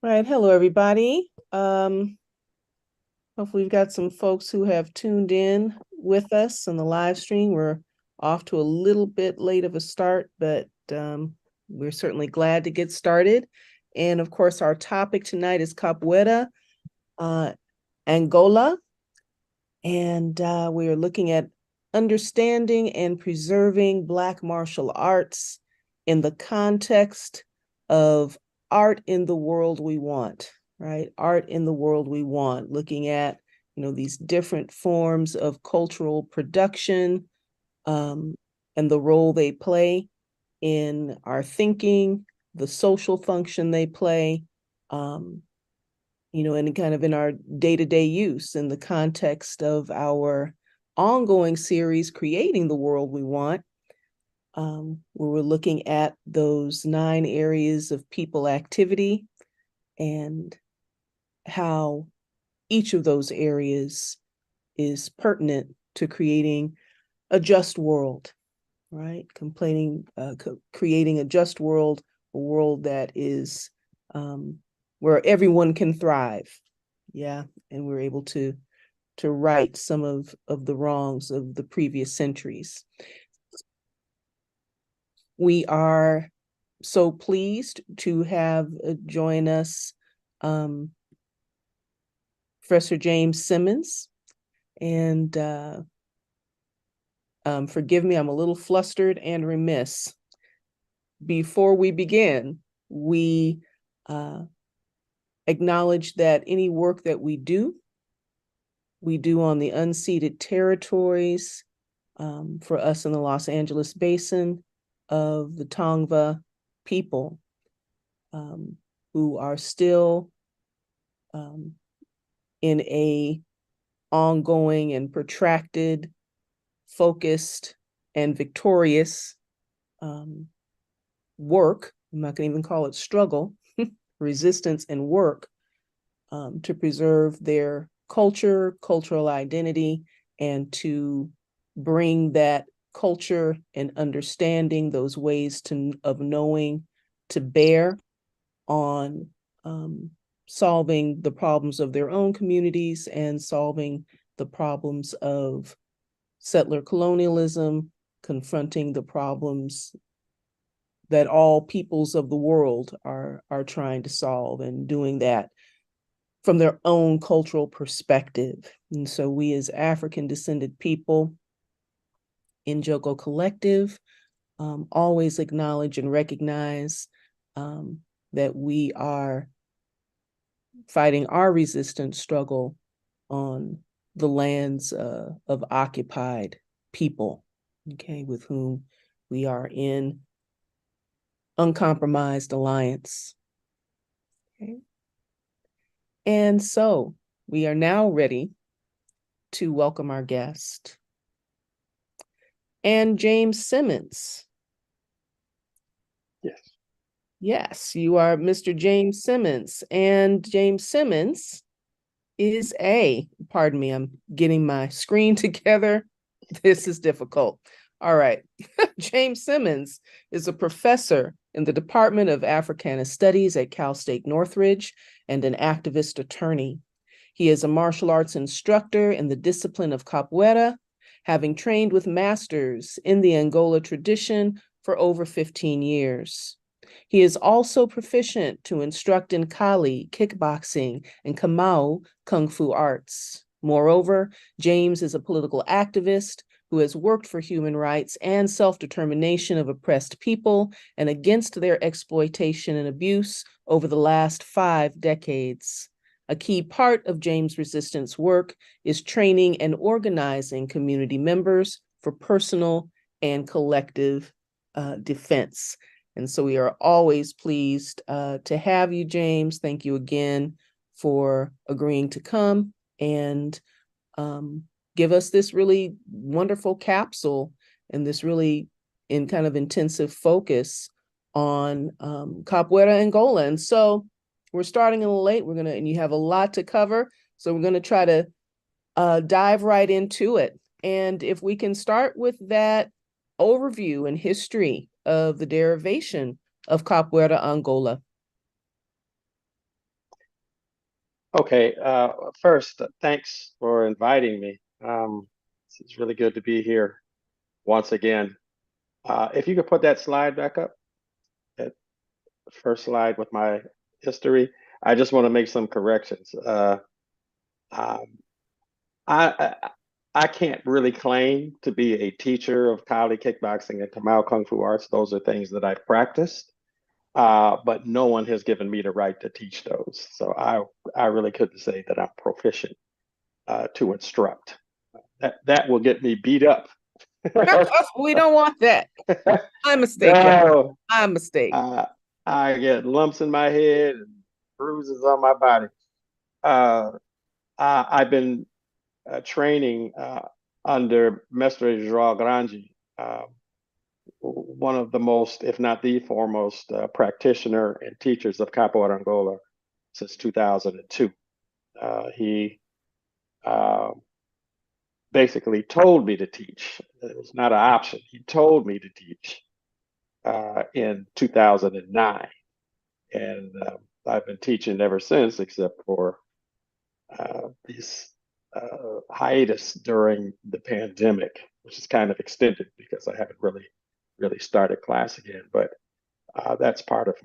All right, hello everybody. Hopefully we've got some folks who have tuned in with us on the live stream. We're off to a little bit late of a start, but we're certainly glad to get started. And of course, our topic tonight is Capoeira, Angola, and we are looking at understanding and preserving Black martial arts in the context of art in the world we want, right? Art in the world we want, looking at, these different forms of cultural production, and the role they play in our thinking, the social function they play, um, and kind of in our day-to-day use in the context of our ongoing series, Creating the World We Want, where we're looking at those 9 areas of people activity and how each of those areas is pertinent to creating a just world, right? Creating a just world, a world that is where everyone can thrive. Yeah, and we're able to right some of the wrongs of the previous centuries. We are so pleased to have join us Professor James Simmons. And forgive me, I'm a little flustered and remiss. Before we begin, we acknowledge that any work that we do on the unceded territories, for us in the Los Angeles Basin, of the Tongva people, who are still in a ongoing and protracted, focused, and victorious work. I'm not going to even call it struggle, resistance and work, to preserve their culture, cultural identity, and to bring that culture and understanding, those ways of knowing, to bear on solving the problems of their own communities and solving the problems of settler colonialism, confronting the problems that all peoples of the world are trying to solve, and doing that from their own cultural perspective. And so we, as African descended people in Jogo Collective, always acknowledge and recognize that we are fighting our resistance struggle on the lands of occupied people, okay, with whom we are in uncompromised alliance. Okay. And so we are now ready to welcome our guest. And James Simmons. Yes. Yes, you are Mr. James Simmons. And James Simmons is pardon me, I'm getting my screen together. This is difficult. All right. James Simmons is a professor in the Department of Africana Studies at Cal State Northridge and an activist attorney. He is a martial arts instructor in the discipline of capoeira, having trained with masters in the Angola tradition for over 15 years. He is also proficient to instruct in Kali, kickboxing, and Kamau, kung fu arts. Moreover, James is a political activist who has worked for human rights and self-determination of oppressed people and against their exploitation and abuse over the last 5 decades. A key part of James' resistance work is training and organizing community members for personal and collective defense. And so we are always pleased to have you, James. Thank you again for agreeing to come and give us this really wonderful capsule and this really kind of intensive focus on Capoeira Angola. And so we're starting a little late. And you have a lot to cover. So we're gonna try to dive right into it. And if we can start with that overview and history of the derivation of Capoeira Angola. Okay, first, thanks for inviting me. It's really good to be here once again. If you could put that slide back up, that first slide with my history, I just want to make some corrections. Um, I, I I can't really claim to be a teacher of Kali kickboxing and Kamau Kung Fu arts. Those are things that I've practiced, but no one has given me the right to teach those. So I really couldn't say that I'm proficient to instruct. That will get me beat up. We don't want that. My mistake, y'all. No, My mistake. I get lumps in my head and bruises on my body. Uh, I've been training under Mestre João Grande, one of the most, if not the foremost, practitioner and teachers of Capoeira Angola since 2002. He uh, basically told me to teach. It was not an option. He told me to teach in 2009. And I've been teaching ever since, except for these hiatus during the pandemic, which is kind of extended because I haven't really started class again. But that's part of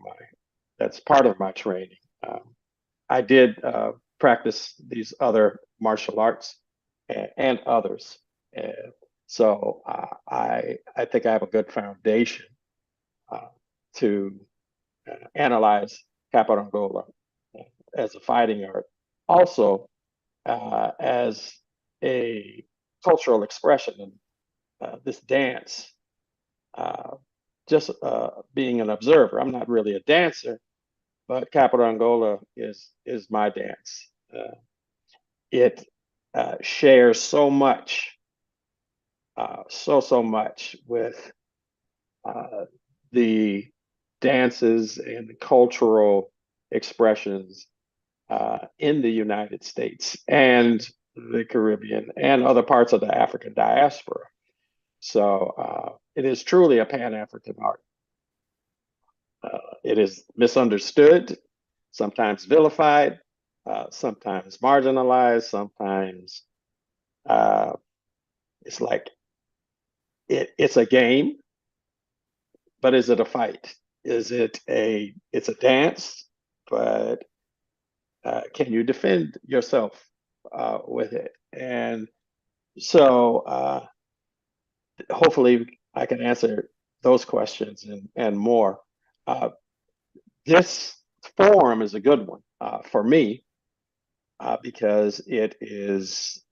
my training. I did practice these other martial arts and others, and so I think I have a good foundation uh, to analyze Capoeira Angola as a fighting art, also as a cultural expression and this dance. Uh, just being an observer, I'm not really a dancer, but Capoeira Angola is my dance. It shares so much, so much with uh, the dances and the cultural expressions in the United States and the Caribbean and other parts of the African diaspora. So it is truly a Pan-African art. It is misunderstood, sometimes vilified, sometimes marginalized, sometimes uh, it's like it's a game, but is it a fight? It's a dance, but can you defend yourself with it? And so hopefully I can answer those questions and more. Uh, this forum is a good one for me because it is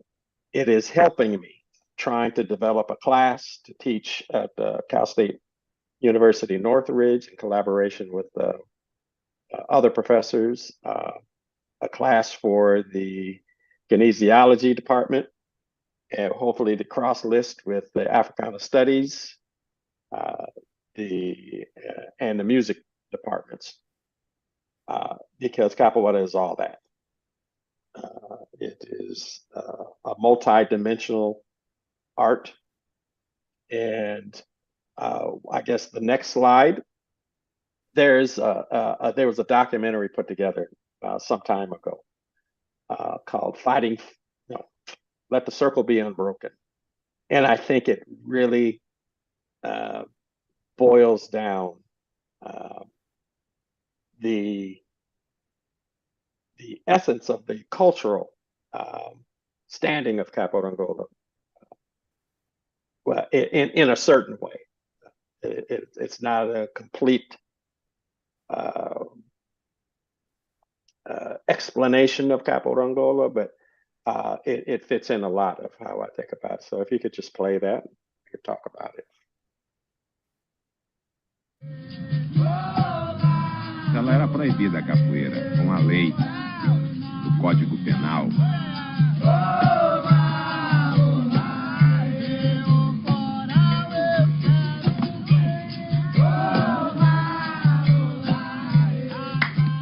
helping me trying to develop a class to teach at Cal State University Northridge in collaboration with other professors, a class for the kinesiology department, and hopefully to cross list with the Africana Studies, uh, and the music departments, because capoeira is all that. It is a multi-dimensional art, and I guess the next slide. There was a documentary put together some time ago called "Fighting." No, Let the Circle Be Unbroken, and I think it really uh, boils down uh, the the essence of the cultural standing of Capo Angola, well, in a certain way. It's not a complete uh, explanation of Capo Angola, but it fits in a lot of how I think about it. So if you could just play that, we could talk about it. Ela era proibida a capoeira com a lei do Código Penal.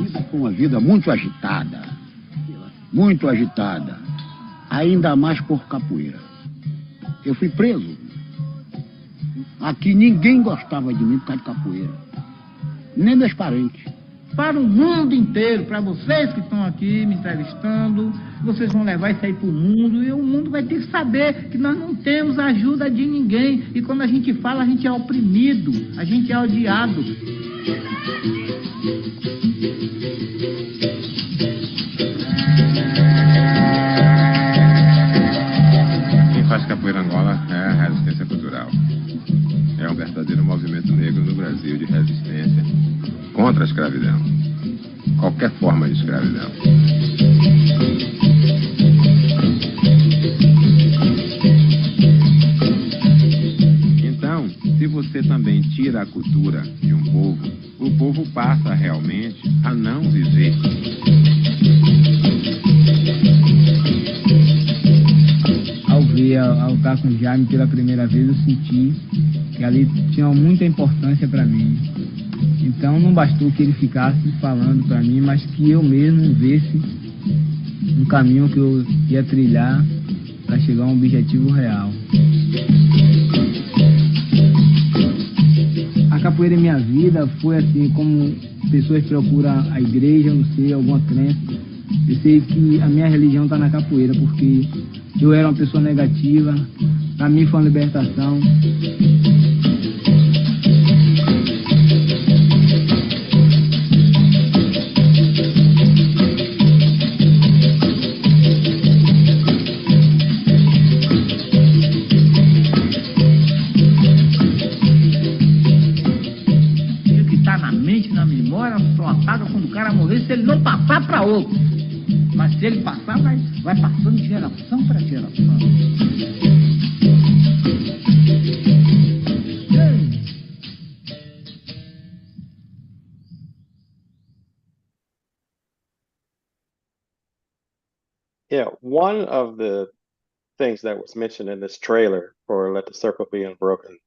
Isso foi uma vida muito agitada, ainda mais por capoeira. Eu fui preso. Aqui ninguém gostava de mim por causa de capoeira, nem meus parentes. para o mundo inteiro, para vocês que estão aqui me entrevistando. Vocês vão levar isso aí para o mundo e o mundo vai ter que saber que nós não temos ajuda de ninguém. E quando a gente fala, a gente é oprimido, a gente é odiado. Quem faz capoeira Angola é a resistência cultural. É um verdadeiro movimento negro no Brasil de resistência contra a escravidão. Qualquer forma de escravidão. Então, se você também tira a cultura de um povo, o povo passa realmente a não viver. Ao estar com o Jaime pela primeira vez, eu senti que ali tinha muita importância para mim. Então não bastou que ele ficasse falando para mim, mas que eu mesmo visse um caminho que eu ia trilhar para chegar a um objetivo real. A capoeira em minha vida foi assim, como pessoas procuram a igreja, não sei, alguma crença. Eu sei que a minha religião está na capoeira, porque eu era uma pessoa negativa, para mim foi uma libertação. O que está na mente, na memória, só apaga quando o cara morrer, se ele não passar para outro. Mas se ele passar, vai passando de geração para geração. Yeah, one of the things that was mentioned in this trailer for Let the Circle Be Unbroken,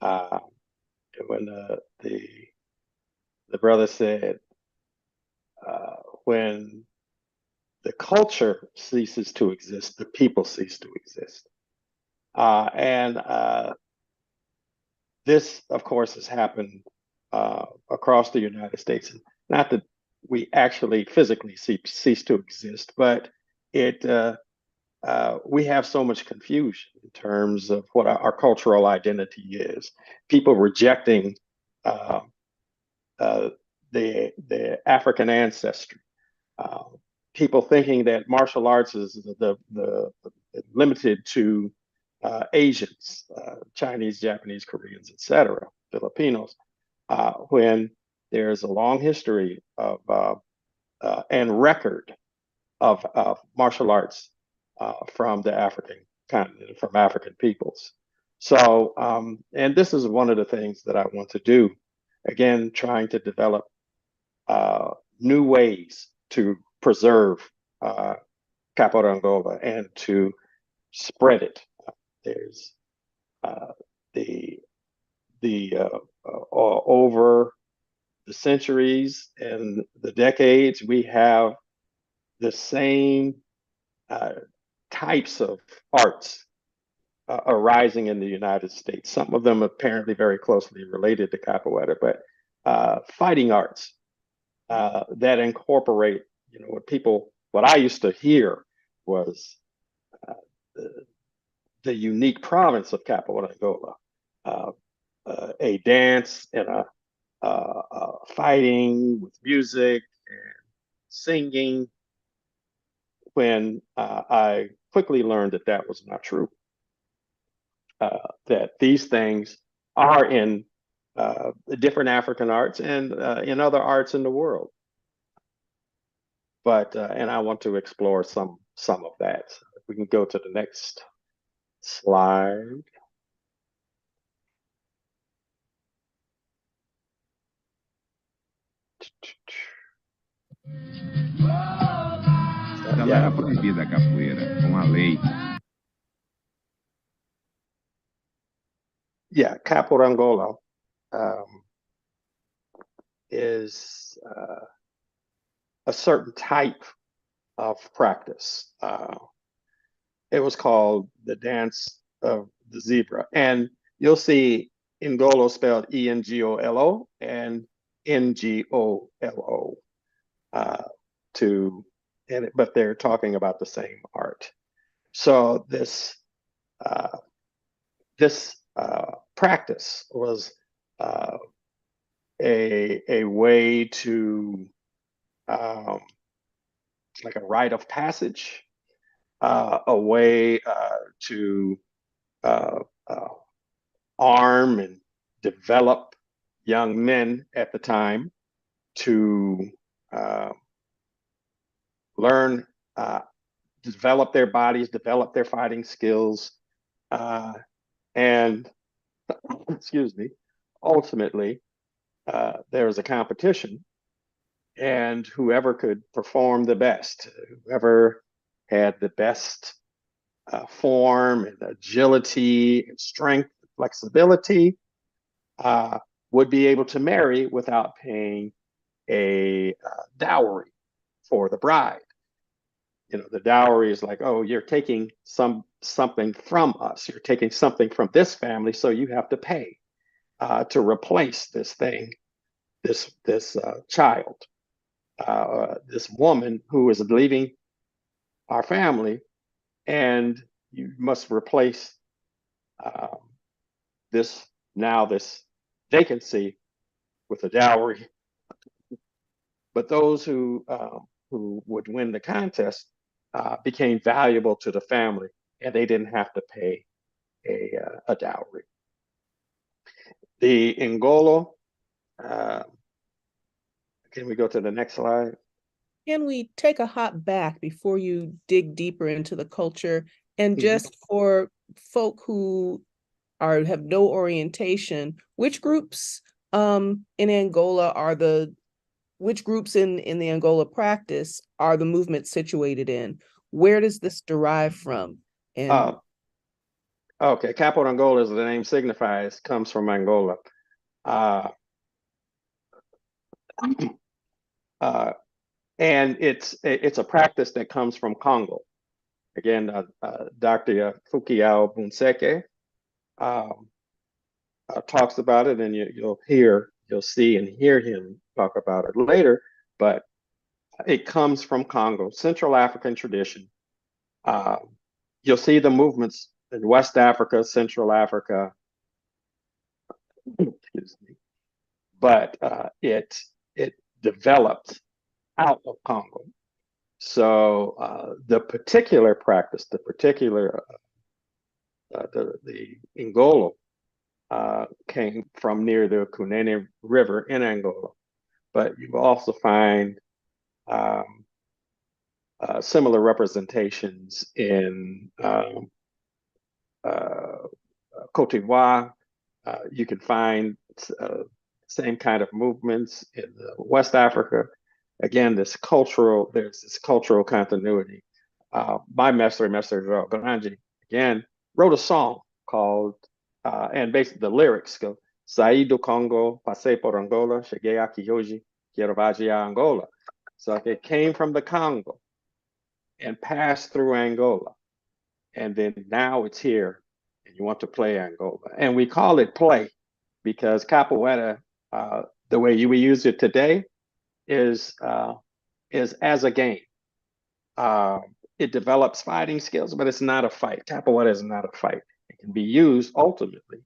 when the brother said, when the culture ceases to exist, the people cease to exist. And this, of course, has happened across the United States. And not that we actually physically cease to exist, but we have so much confusion in terms of what our cultural identity is. People rejecting the African ancestry. People thinking that martial arts is limited to Asians, Chinese, Japanese, Koreans, etc., Filipinos, when there's a long history of and record of martial arts from the African continent, from African peoples. So, and this is one of the things that I want to do. Again, trying to develop new ways to preserve Capoeira Angola and to spread it. There's over the centuries and the decades, we have the same types of arts arising in the United States. Some of them apparently very closely related to capoeira, but fighting arts that incorporate, what I used to hear was the unique province of Capoeira Angola, a dance and a fighting with music and singing, when I quickly learned that that was not true. That these things are in the different African arts and in other arts in the world. But and I want to explore some of that. So if we can go to the next slide. Ela era proibida a capoeira com a lei. Yeah, Capoeira Angola is a certain type of practice. It was called the dance of the zebra, and you'll see Ngolo spelled E-N-G-O-L-O, and Ngolo, but they're talking about the same art. So this practice was a way to like a rite of passage, a way to uh, uh, arm and develop young men at the time to learn, develop their bodies, develop their fighting skills, and excuse me, ultimately, there was a competition, and whoever could perform the best, whoever had the best form and agility and strength, and flexibility, would be able to marry without paying a dowry for the bride. You know, the dowry is like, oh, you're taking something from us. You're taking something from this family, so you have to pay to replace this thing, this child, this woman who is leaving our family, and you must replace this vacancy with a dowry. But those who would win the contest became valuable to the family, and they didn't have to pay a dowry. The Ngolo, can we go to the next slide? Can we take a hop back before you dig deeper into the culture? And just for folk who have no orientation, which groups in Angola which groups in the Angola practice are the movements situated in? Where does this derive from? And okay, Capo Angola, as the name signifies, comes from Angola. And it's a practice that comes from Congo. Again, Dr. Fukiao Bunseke talks about it, and you'll see and hear him talk about it later, but it comes from Congo, Central African tradition. You'll see the movements in West Africa, Central Africa, excuse me, but it developed out of Congo. So the particular practice, the Ngolo came from near the Cunene River in Angola, but you will also find similar representations in Cote d'Ivoire. You can find same kind of movements in West Africa. Again, there's this cultural continuity. My Mestre João Grande, again, wrote a song called, and basically the lyrics go, Saí do Congo, passei por Angola, cheguei aqui hoje, quero viajar Angola. So it came from the Congo and passed through Angola. And then now it's here, and you want to play Angola. And we call it play because capoeira, the way you would use it today, is as a game. It develops fighting skills, but it's not a fight. Capoeira is not a fight. It can be used ultimately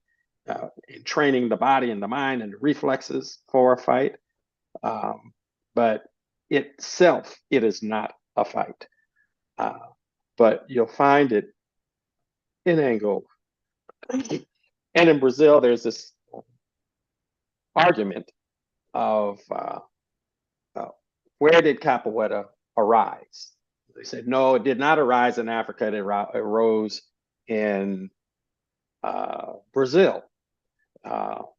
in training the body and the mind and the reflexes for a fight. But itself, it is not a fight. But you'll find it in Angola. And in Brazil, there's this argument of where did capoeira arise? They said, no, it did not arise in Africa. It arose in Brazil,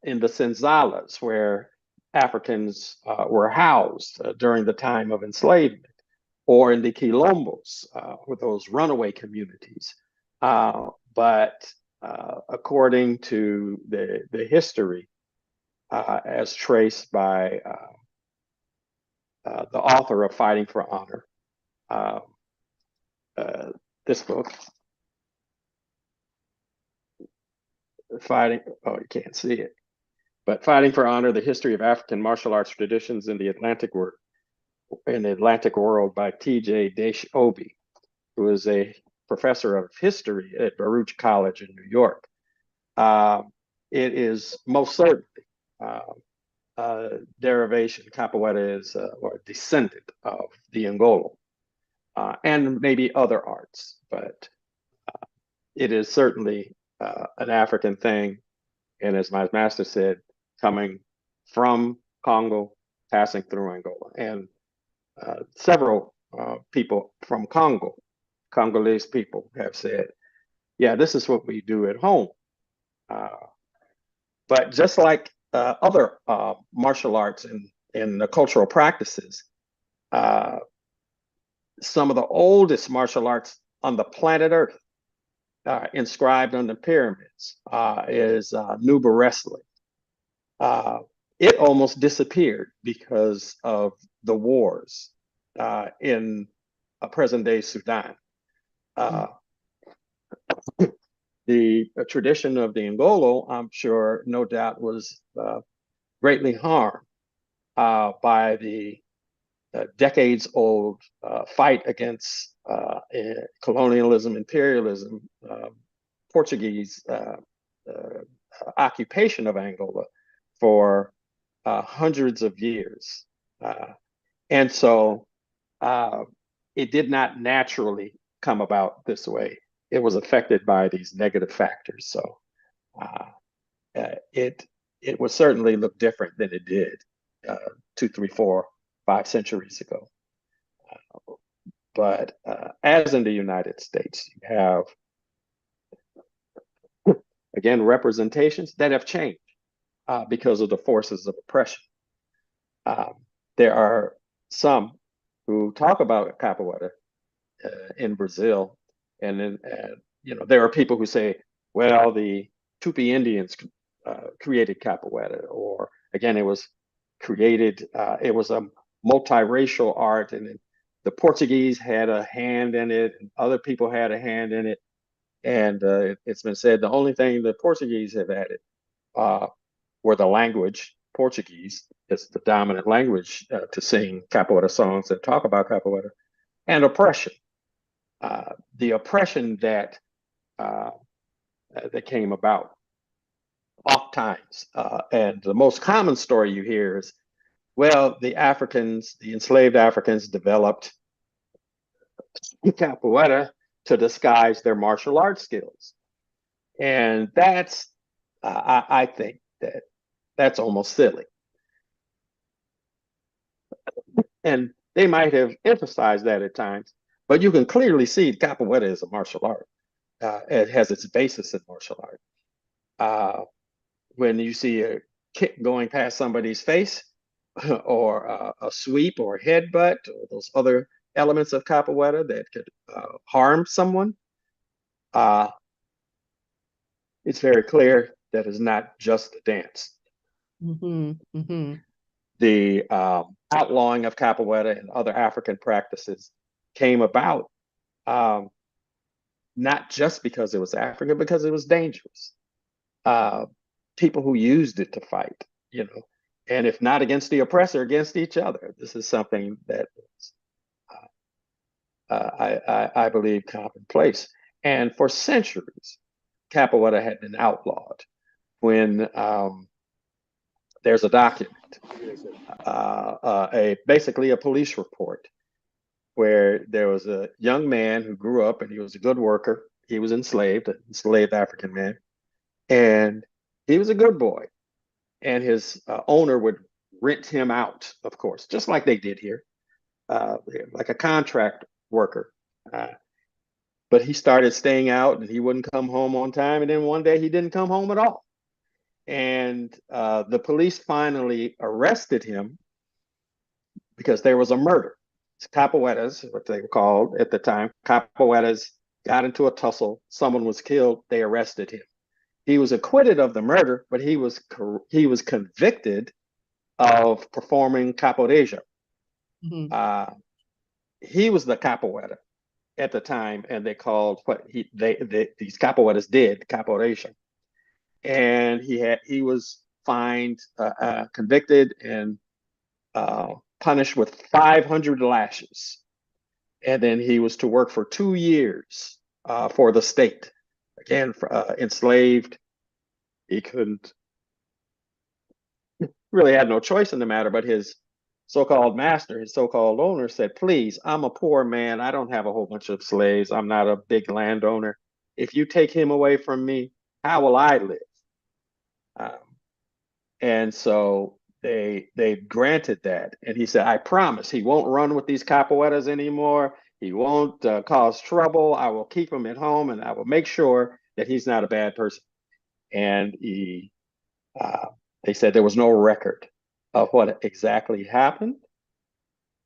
in the senzalas, where Africans were housed during the time of enslavement, or in the quilombos, with those runaway communities. But according to the history, as traced by the author of Fighting for Honor, this book, you can't see it. but Fighting for Honor, The History of African Martial Arts Traditions in the Atlantic World by T.J. Dash-Obi, who is a professor of history at Baruch College in New York. It is most certainly derivation. Capoeira is or a descendant of the Ngolo and maybe other arts, but it is certainly an African thing. And as my master said, coming from Congo, passing through Angola. And several people from Congo, Congolese people, have said, yeah, this is what we do at home. But just like other martial arts and the cultural practices, some of the oldest martial arts on the planet Earth, inscribed on the pyramids, is Nuba wrestling. It almost disappeared because of the wars in present-day Sudan. The tradition of the Ngolo, I'm sure, no doubt, was greatly harmed by the decades-old fight against colonialism, imperialism, Portuguese occupation of Angola for hundreds of years. And so it did not naturally come about this way. It was affected by these negative factors. So it would certainly look different than it did 2, 3, 4, 5 centuries ago. But as in the United States, you have, again, representations that have changed because of the forces of oppression. There are some who talk about capoeira in Brazil, and then there are people who say, well, the Tupi Indians created capoeira, or again, it was created, it was a multiracial art, and the Portuguese had a hand in it, and other people had a hand in it. And it's been said the only thing the Portuguese have added were the language. Portuguese is the dominant language to sing capoeira songs that talk about capoeira, and oppression. The oppression that came about oft times. And the most common story you hear is, well, the enslaved Africans developed capoeira to disguise their martial arts skills. And that's, I think that's almost silly. And they might have emphasized that at times, but you can clearly see capoeira is a martial art. It has its basis in martial art. When you see a kick going past somebody's face, or a sweep or a headbutt, or those other elements of capoeira that could harm someone, it's very clear that it's not just a dance. Mm-hmm, mm-hmm. The outlawing of capoeira and other African practices came about not just because it was African, because it was dangerous. People who used it to fight, and if not against the oppressor, against each other. This is something that I believe commonplace. And for centuries, capoeira had been outlawed. When there's a document, basically a police report, where there was a young man who grew up and he was a good worker. He was enslaved, an enslaved African man, and he was a good boy. And his owner would rent him out, of course, just like they did here, like a contract worker. But he started staying out and he wouldn't come home on time. And then one day he didn't come home at all. And the police finally arrested him because there was a murder. Capoeiras, what they were called at the time, capoeiras got into a tussle. Someone was killed. They arrested him. He was acquitted of the murder, but he was convicted of performing capoeira. Mm-hmm. He was the capoeira at the time, and they called what these capoeiras did capoeira. And he was fined, convicted, and punished with 500 lashes. And then he was to work for 2 years for the state. Again, enslaved. He couldn't, really had no choice in the matter, but his so-called master, his so-called owner said, please, I'm a poor man. I don't have a whole bunch of slaves. I'm not a big landowner. If you take him away from me, how will I live? And so they granted that. And he said, I promise he won't run with these capoeiras anymore. He won't cause trouble. I will keep him at home, and I will make sure that he's not a bad person. And they said there was no record of what exactly happened,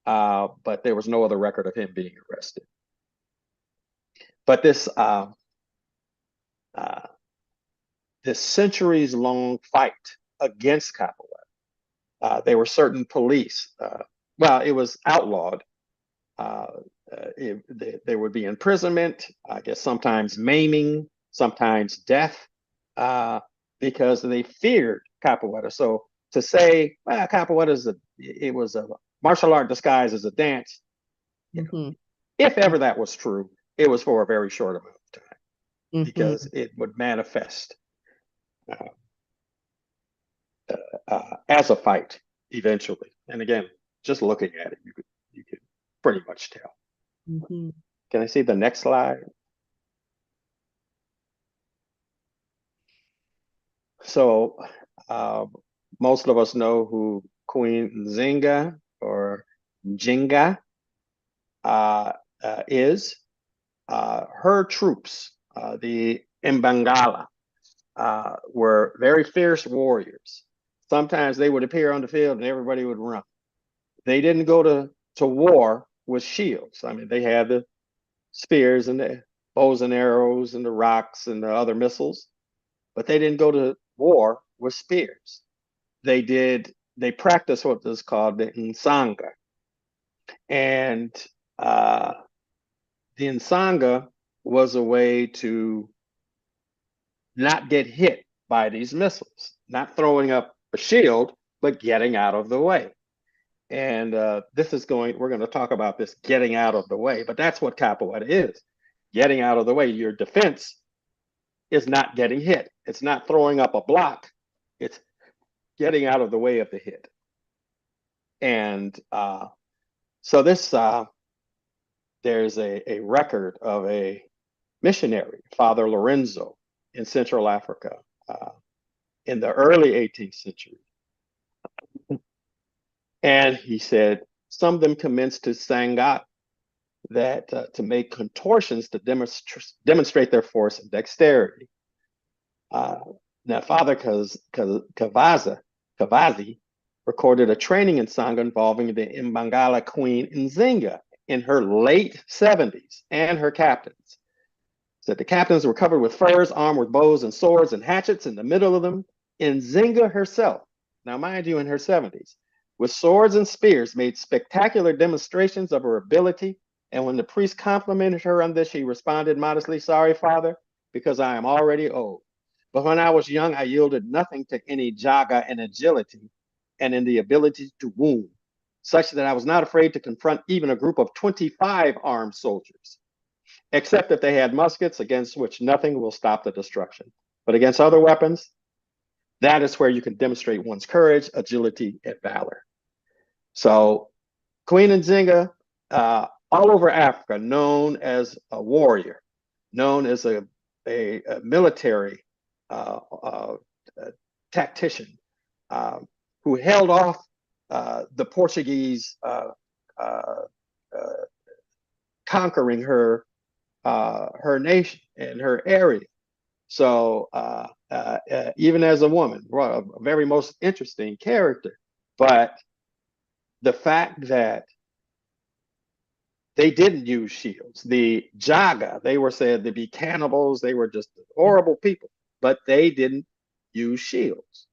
but there was no other record of him being arrested. But this centuries-long fight against capoeira, there were certain police. Well, it was outlawed. There would be imprisonment, I guess sometimes maiming, sometimes death, because they feared capoeira. So to say, well, capoeira it was a martial art disguised as a dance, if ever that was true, it was for a very short amount of time, because it would manifest as a fight eventually. And again, just looking at it, you could pretty much tell. Can I see the next slide? So most of us know who Queen Nzinga or Njinga is. Her troops, the Imbangala, were very fierce warriors. Sometimes they would appear on the field and everybody would run. They didn't go to war with shields. I mean, they had the spears and the bows and arrows and the rocks and the other missiles, but they didn't go to war with spears. They practiced what is called the Nsanga. And the Nsanga was a way to not get hit by these missiles, not throwing up a shield, but getting out of the way. And we're going to talk about this getting out of the way, but that's what capoeira is. Getting out of the way. Your defense is not getting hit. It's not throwing up a block. It's getting out of the way of the hit. And so there's a record of a missionary, Father Lorenzo, in Central Africa in the early 18th century. And he said, some of them commenced to sangat, that to make contortions to demonstrate their force and dexterity. Now, Father Kavazi recorded a training in Sangha involving the Imbangala Queen Nzinga in her late 70s and her captains. Said the captains were covered with furs, armed with bows and swords and hatchets. In the middle of them, Nzinga herself, now mind you, in her 70s, with swords and spears, made spectacular demonstrations of her ability. And when the priest complimented her on this, she responded modestly, sorry, Father, because I am already old. But when I was young, I yielded nothing to any jaga and agility and in the ability to wound, such that I was not afraid to confront even a group of 25 armed soldiers, except that they had muskets against which nothing will stop the destruction. But against other weapons, that is where you can demonstrate one's courage, agility, and valor. So Queen Nzinga, all over Africa, known as a warrior, known as a military tactician, who held off the Portuguese conquering her nation and her area. So even as a woman, a very most interesting character. But the fact that they didn't use shields, the Jaga, they were said to be cannibals, they were just horrible people, but they didn't use shields.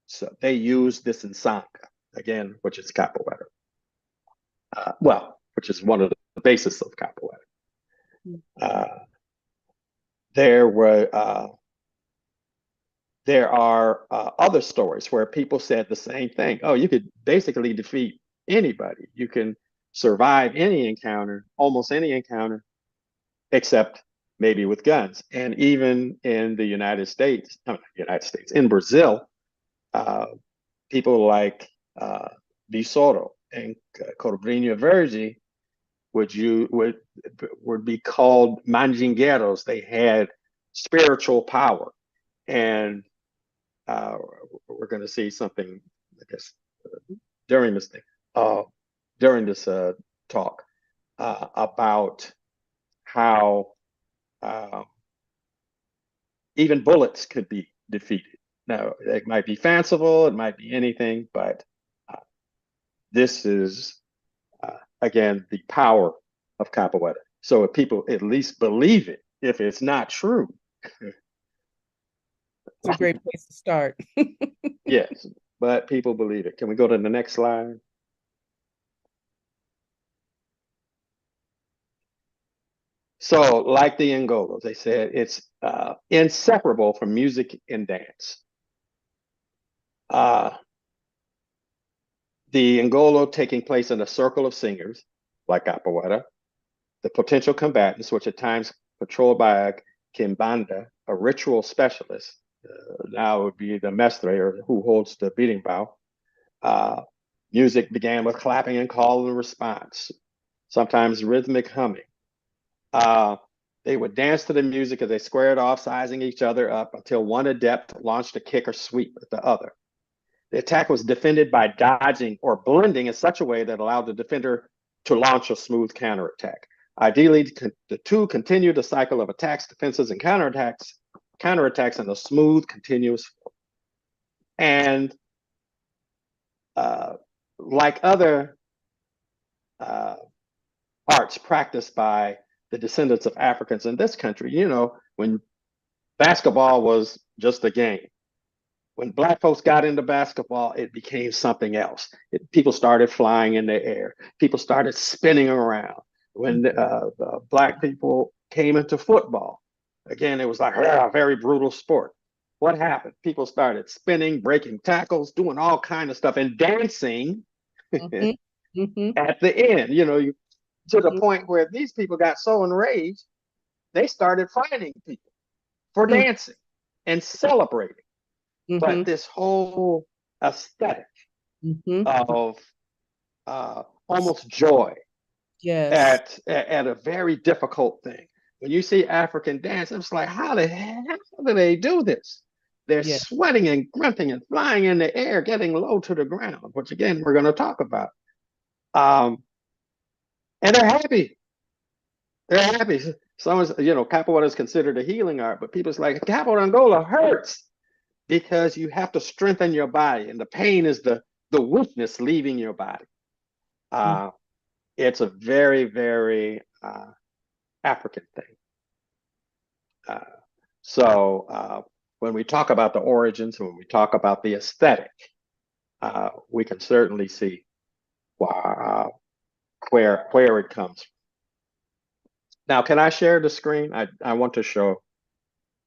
So they used this Nsanga, again, which is capoeira. Which is one of the basis of capoeira. There were there are other stories where people said the same thing. Oh, you could basically defeat anybody. You can survive any encounter, almost any encounter, except maybe with guns. And even in the in Brazil, people like Visoro and Cobrinha Verde would be called mandingueiros. They had spiritual power, and we're going to see something, I guess, during this thing, during this talk, about how even bullets could be defeated. Now, it might be fanciful, it might be anything, but this is, again, the power of capoeira. So if people at least believe it, if it's not true. It's a great place to start. Yes, but people believe it. Can we go to the next slide? So, like the Angolas, they said it's inseparable from music and dance. The Angolo taking place in a circle of singers, like capoeira, the potential combatants, which at times patrolled by a quimbanda, a ritual specialist, now it would be the mestre, or who holds the beating bow. Music began with clapping and call and response, sometimes rhythmic humming. They would dance to the music as they squared off, sizing each other up until one adept launched a kick or sweep at the other. The attack was defended by dodging or blending in such a way that allowed the defender to launch a smooth counterattack. Ideally, the two continue the cycle of attacks, defenses, and counterattacks in a smooth, continuous flow. And like other arts practiced by the descendants of Africans in this country, you know, when basketball was just a game, when Black folks got into basketball, it became something else. People started flying in the air. People started spinning around. When the Black people came into football, again, it was like a very brutal sport. What happened? People started spinning, breaking tackles, doing all kinds of stuff, and dancing at the end, you know, to the point where these people got so enraged, they started fighting people for dancing and celebrating. But this whole aesthetic of almost joy, yes, at a very difficult thing. When you see African dance, it's like, how the hell do they do this? They're sweating and grunting and flying in the air, getting low to the ground, which again, we're going to talk about. And they're happy. They're happy. Someone's, you know, capoeira is considered a healing art, but people's like, capoeira Angola hurts because you have to strengthen your body, and the pain is the weakness leaving your body. It's a very, very African thing. So when we talk about the origins, when we talk about the aesthetic, we can certainly see where it comes from. Now, can I share the screen? I want to show.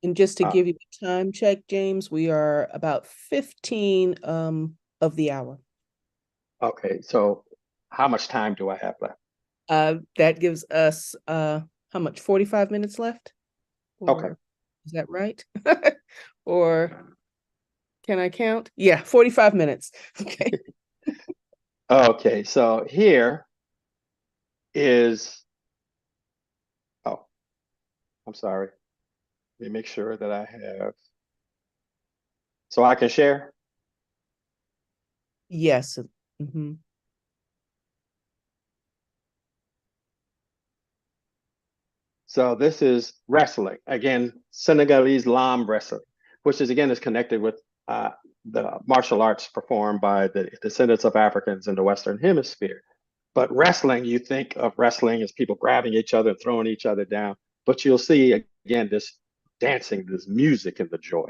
And just to give you a time check, James, we are about 15 of the hour. Okay, so how much time do I have left? That gives us how much? 45 minutes left? Okay. Is that right? Or can I count? Yeah, 45 minutes. Okay. Okay, so here is, oh, I'm sorry. Let me make sure that I have, so I can share? Yes. So this is wrestling, again, Senegalese lamb wrestling, which is connected with the martial arts performed by the descendants of Africans in the Western Hemisphere. But wrestling, you think of wrestling as people grabbing each other and throwing each other down, but you'll see again this dancing, this music, and the joy.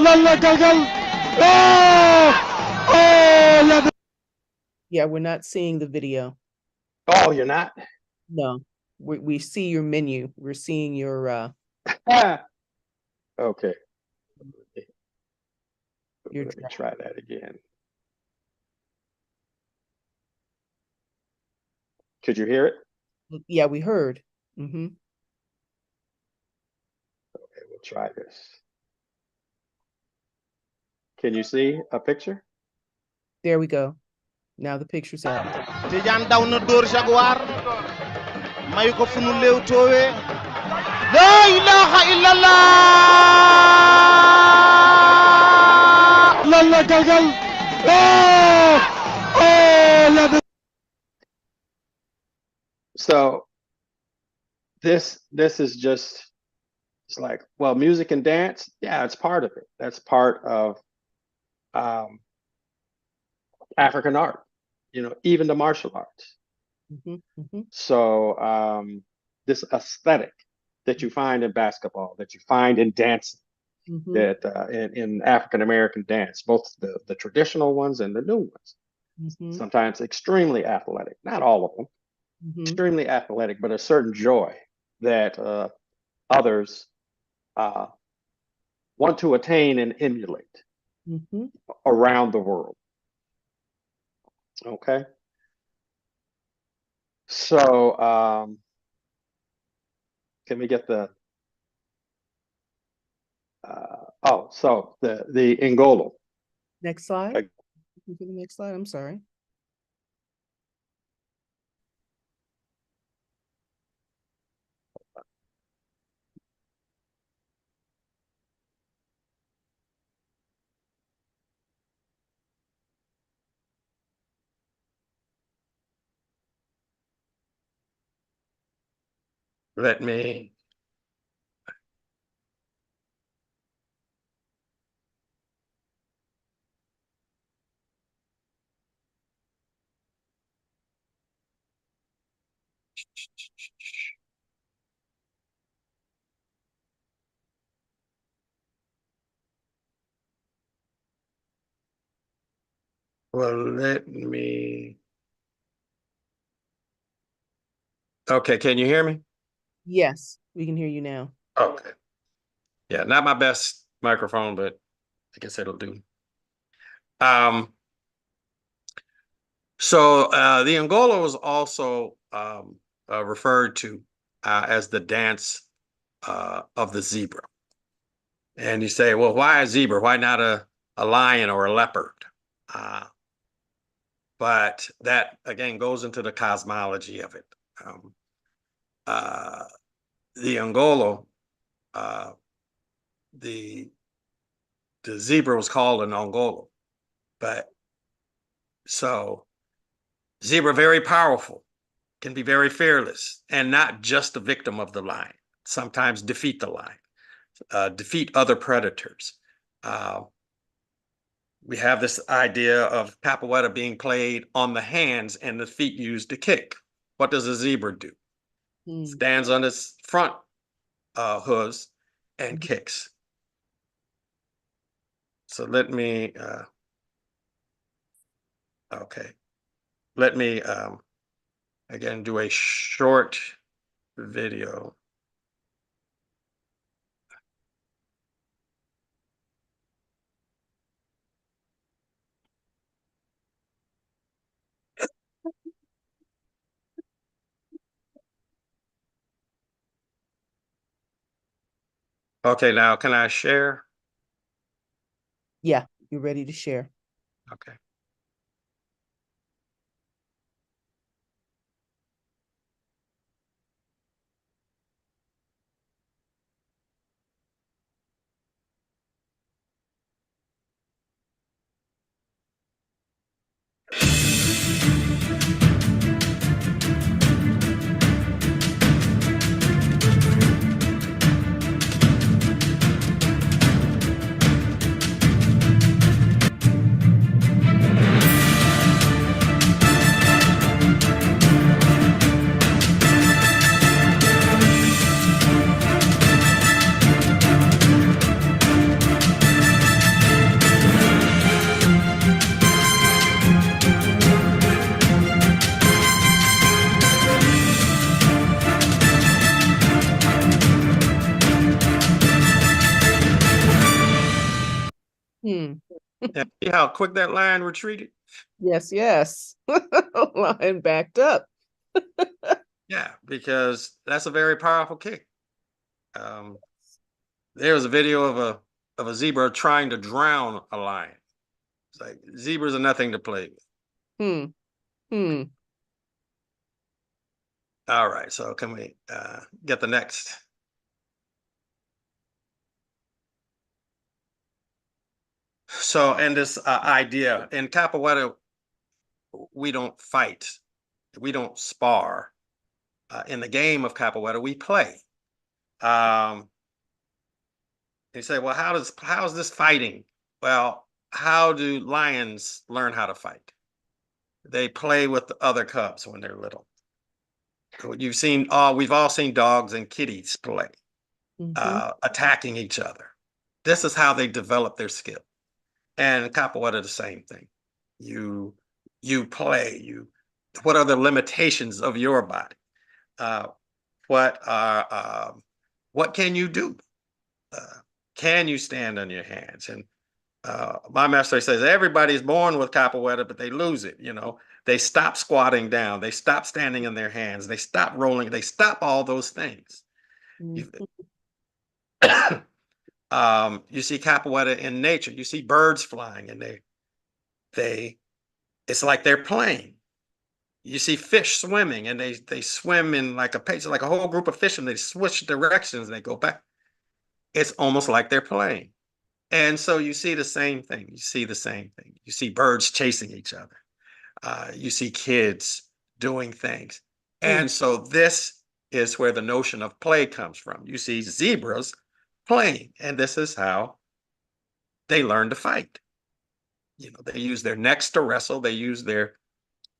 लल्ला गल गल Yeah, we're not seeing the video. Oh, you're not? No, we see your menu. We're seeing your, Okay. Your Let me try that again. Could you hear it? yeah, we heard. Mm-hmm. Okay, we'll try this. Can you see a picture? There we go. Now the picture's up. Tidiane daw na dóor Jaguar may ko fu nu leew toowee la ilaha illallah lan la galgal So this is just, it's like, well, music and dance, yeah, it's part of it. That's part of African art, you know, even the martial arts. Mm-hmm. Mm-hmm. So this aesthetic that you find in basketball, that you find in dancing, Mm-hmm. that in African American dance, both the traditional ones and the new ones, Mm-hmm. sometimes extremely athletic, not all of them, Mm-hmm. extremely athletic, but a certain joy that others want to attain and emulate Mm-hmm. around the world. Okay. So can we get the so the Ngolo. Next slide. Like- Go to the next slide. I'm sorry. Let me. Well, let me. Okay, can you hear me? Yes, we can hear you now. Okay. Yeah, not my best microphone, but I guess it'll do. So the Ngolo was also referred to as the dance of the zebra. And you say, well, why a zebra? Why not a lion or a leopard? But that, again, goes into the cosmology of it. The Ngolo, the zebra was called an Ngolo. But so zebra, very powerful, can be very fearless, and not just a victim of the lion. Sometimes defeat the lion, defeat other predators. We have this idea of capoeira being played on the hands and the feet used to kick. What does a zebra do? Stands on its front hooves and kicks. So let me, okay. Let me, again, do a short video. Okay, now can I share? Yeah, you're ready to share. Okay. Hmm. And see how quick that lion retreated? Yes, yes. Lion backed up. Yeah, because that's a very powerful kick. There was a video of a zebra trying to drown a lion. It's like zebras are nothing to play with. Hmm. Hmm. All right, so can we get the next? So, and this idea in capoeira, we don't fight, we don't spar. In the game of capoeira, we play. You say, well, how is this fighting? Well, how do lions learn how to fight? They play with the other cubs when they're little. We've all seen dogs and kitties play, Mhm. attacking each other. This is how they develop their skill. And capoeira, the same thing. You play. What are the limitations of your body? Uh, what can you do? Can you stand on your hands? And my master says everybody's born with capoeira, but they lose it. They stop squatting down, they stop standing in their hands, they stop rolling, they stop all those things. You, Mhm. you see capoeira in nature. You see birds flying, and it's like they're playing. You see fish swimming, and they swim in like a pace, like a whole group of fish, and they switch directions and they go back. It's almost like they're playing. And so you see the same thing. You see the same thing. You see birds chasing each other. You see kids doing things. And so this is where the notion of play comes from. You see zebras playing, and this is how they learn to fight. They use their necks to wrestle, they use their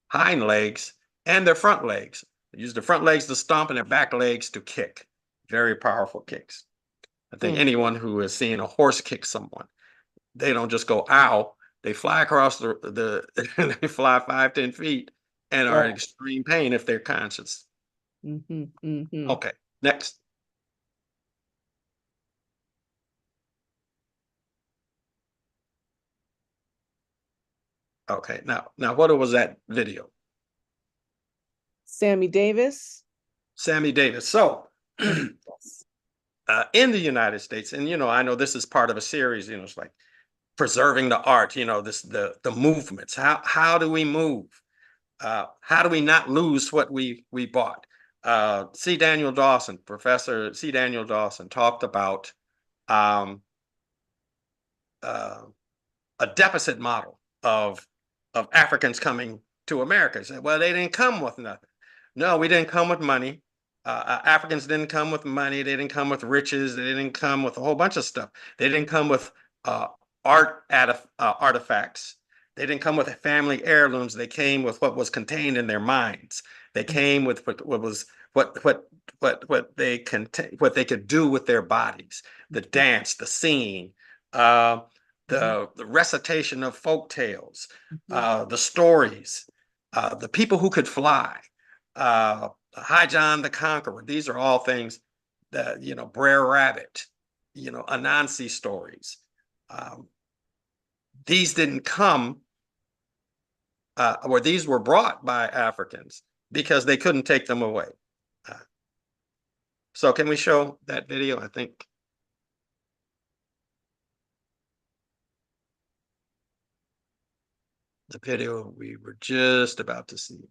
hind legs and their front legs. They use their front legs to stomp and their back legs to kick. Very powerful kicks. I think anyone who has seen a horse kick someone, they don't just go ow, they fly across they fly 5-10 feet and are in Right. extreme pain if they're conscious. Mhm. Mhm. Okay, next. Okay, now what was that video? Sammy Davis. Sammy Davis. So in the United States, and I know this is part of a series, it's like preserving the art, the movements. How do we move? How do we not lose what we bought? C. Daniel Dawson, Professor C. Daniel Dawson, talked about um, a deficit model of Africans coming to America. He said, well, they didn't come with nothing. No, we didn't come with money. Africans didn't come with money. They didn't come with riches. They didn't come with a whole bunch of stuff. They didn't come with artifacts. They didn't come with family heirlooms. They came with what was contained in their minds. They came with what they could do with their bodies, the dance, the singing, the recitation of folk tales, the stories, the people who could fly, High John the Conqueror. These are all things that, Brer Rabbit, Anansi stories. These didn't come, or these were brought by Africans because they couldn't take them away. So can we show that video? I think. The video we were just about to see.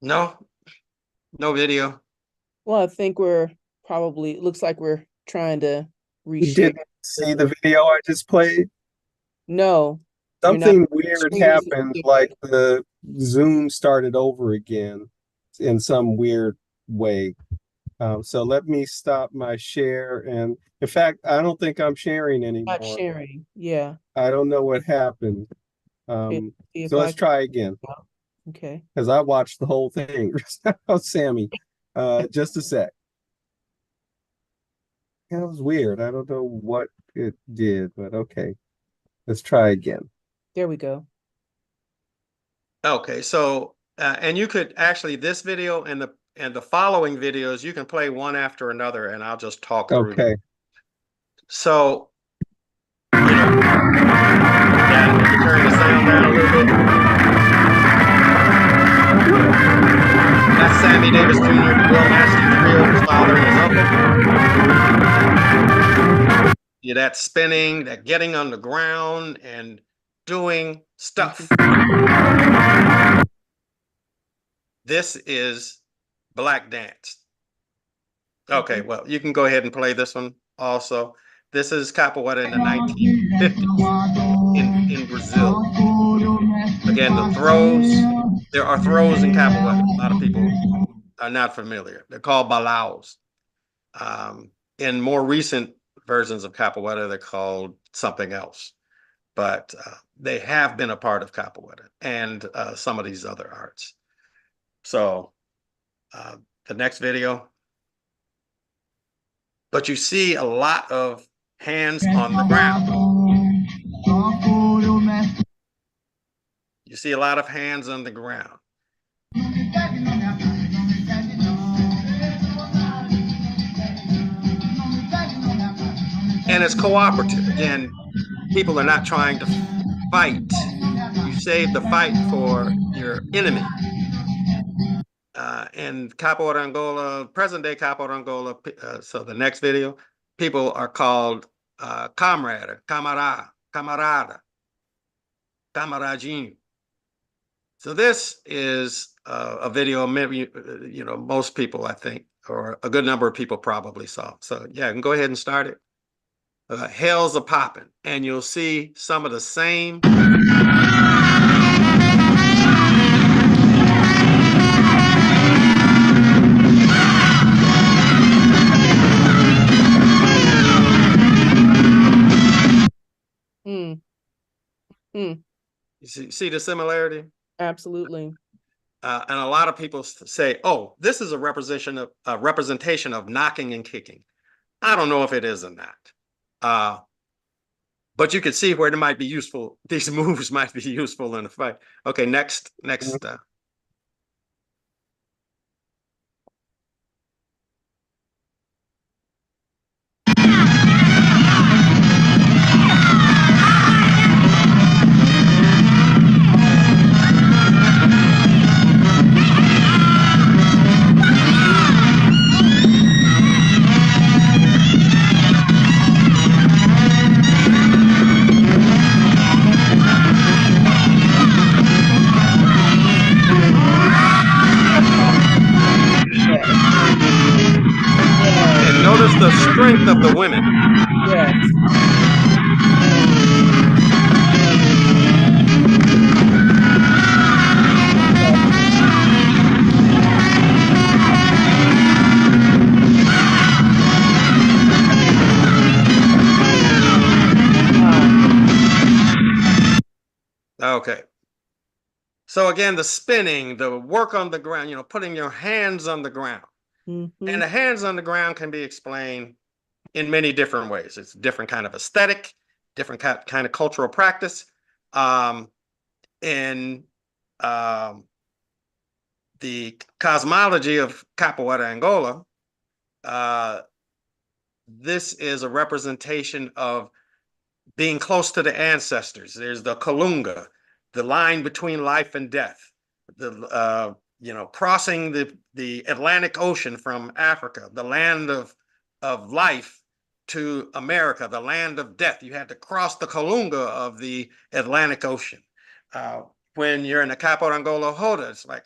No video. Well, I think it looks like we're trying to You reshare. didn't see the video I just played? No, you're not. Something weird Screen isn't happened, sharing. like the Zoom started over again in some weird way. So let me stop my share. And in fact, I don't think I'm sharing Not anymore. sharing. Yeah. I don't know what happened. See if So let's I- try again, Okay. because I watched the whole thing. Oh, Sammy, just a sec. That was weird. I don't know what it did, but okay. Let's try again. There we go. Okay, so and you could actually, this video and And the following videos, you can play one after another, and I'll just talk through them. Okay. So, you know, yeah, let me turn the sound down a little bit. That's Sammy Davis Jr., the Bill Nasty Trio, his father and his uncle. Yeah, that spinning, that getting on the ground and doing stuff. This is Black Dance. Okay, well, you can go ahead and play this one also. This is capoeira in the 1950s in Brazil. Again, the throws, there are throws in capoeira. A lot of people are not familiar. They're called balaus. In more recent versions of capoeira, they're called something else. But they have been a part of capoeira and some of these other arts. So the next video. But you see a lot of hands on the ground. You see a lot of hands on the ground. And it's cooperative. Again, people are not trying to fight. You save the fight for your enemy. In Capoeira Angola, present day Capoeira Angola, so the next video, people are called comrade, or camarada, camaradinho. So this is a video maybe, you know, most people, I think, or a good number of people probably saw. So yeah, I can go ahead and start it. Hells are popping, and you'll see some of the same. You see the similarity? Absolutely. And a lot of people say, "Oh, this is a representation of knocking and kicking." I don't know if it is or not. But you can see where it might be useful. These moves might be useful in a fight. Okay, next. And notice the strength of the women. Yes. Okay. So again, the spinning, the work on the ground, you know, putting your hands on the ground. Mm-hmm. And the hands on the ground can be explained in many different ways. It's a different kind of aesthetic, different kind of cultural practice. In the cosmology of Capoeira Angola, this is a representation of being close to the ancestors. There's the Kalunga, the line between life and death, the you know, crossing the Atlantic Ocean from Africa, the land of life, to America, the land of death. You had to cross the Kalunga of the Atlantic Ocean. When you're in the Capoeira Angola Roda, it's like,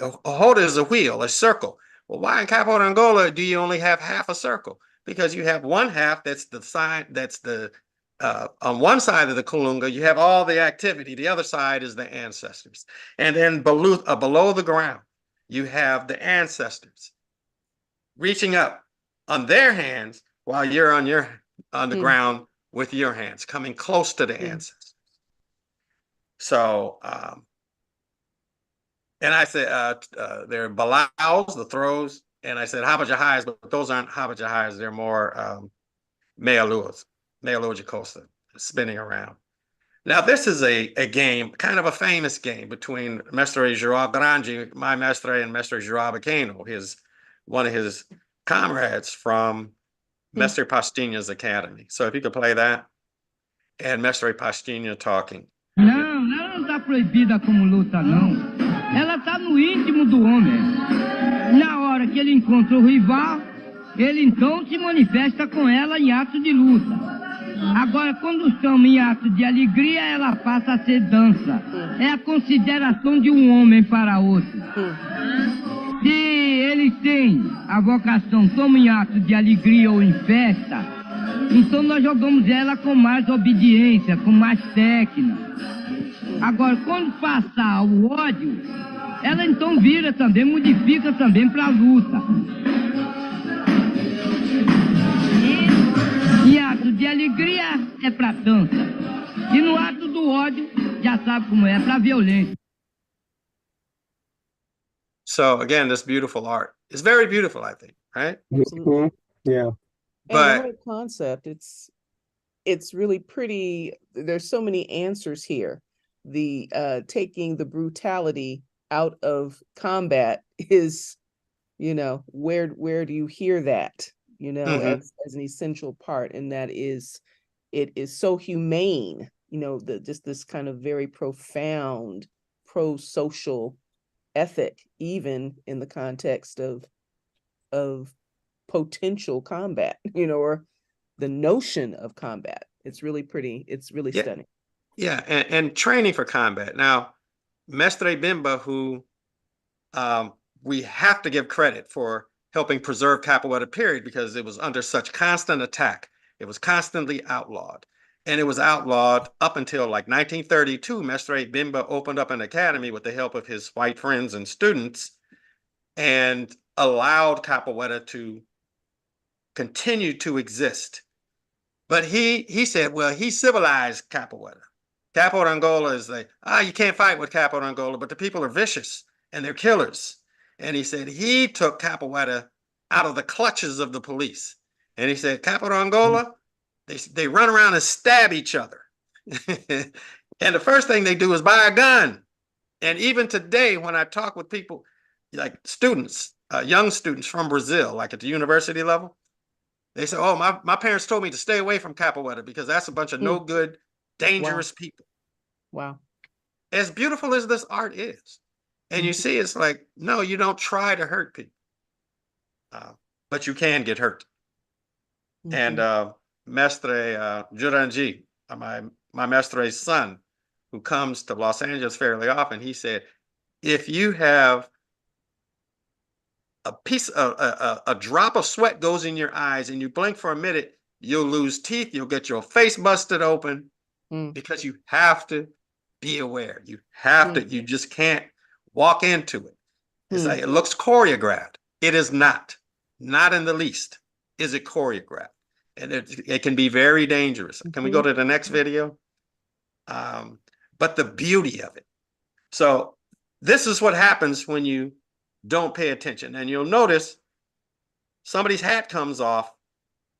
a Roda is a wheel, a circle. Well, why in Capoeira Angola do you only have half a circle? Because you have one half that's the side, that's the on one side of the Kalunga, you have all the activity. The other side is the ancestors. And then below the ground, you have the ancestors reaching up on their hands while you're on the ground with your hands, coming close to the ancestors. So, and I said, they're balaus, the throws, and I said habajahais, but those aren't habajahais. They're more meia lua de costa, spinning around. Now, this is a game, kind of a famous game between Mestre João Grande, my mestre, and Mestre João Pequeno, one of his comrades from Mestre Pastinha's academy. So if you could play that, and Mestre Pastinha talking. Não, ela não está proibida como luta, não. Ela está no íntimo do homem. Na hora que ele encontra o rival, ele então se manifesta com ela em ato de luta. Agora, quando estamos em ato de alegria, ela passa a ser dança. É a consideração de um homem para outro. Se eles têm a vocação, estamos em ato de alegria ou em festa, então nós jogamos ela com mais obediência, com mais técnica. Agora, quando passar o ódio, ela então vira também, modifica também para a luta. Em ato de alegria é para dança. E no ato do ódio, já sabe como é para violência. So again, this beautiful art. It's very beautiful, I think, right? Mhm. Yeah. And the But whole concept, it's really pretty. There's so many answers here. The taking the brutality out of combat is, where do you hear that? Mhm. As an essential part, and it is so humane. Just this kind of very profound pro-social ethic, even in the context of potential combat, or the notion of combat. It's really pretty. It's really Yeah. stunning. yeah, and training for combat. Now, Mestre Bimba, who we have to give credit for helping preserve Capoeira period because it was under such constant attack. It was constantly outlawed. And it was outlawed up until like 1932. Mestre Bimba opened up an academy with the help of his white friends and students and allowed Capoeira to continue to exist. But he said, well, he civilized Capoeira. Capoeira Angola is you can't fight with Capoeira Angola, but the people are vicious and they're killers. And he said he took Capoeira out of the clutches of the police. And he said, Capoeira Angola, they run around and stab each other. And the first thing they do is buy a gun. And even today, when I talk with people, like students, young students from Brazil, like at the university level, they say, oh, my parents told me to stay away from Capoeira because that's a bunch of no good, dangerous people. Wow. As beautiful as this art is. And you see, it's like, no, you don't try to hurt people. But you can get hurt. And Mestre Juranji, my Mestre's son, who comes to Los Angeles fairly often, he said, if you have a drop of sweat goes in your eyes and you blink for a minute, you'll lose teeth, you'll get your face busted open because you have to be aware. You have to, you just can't walk into it. It's like, it looks choreographed. It is not in the least. Is it choreographed? And it can be very dangerous. Can we go to the next video? But the beauty of it. So this is what happens when you don't pay attention. And you'll notice somebody's hat comes off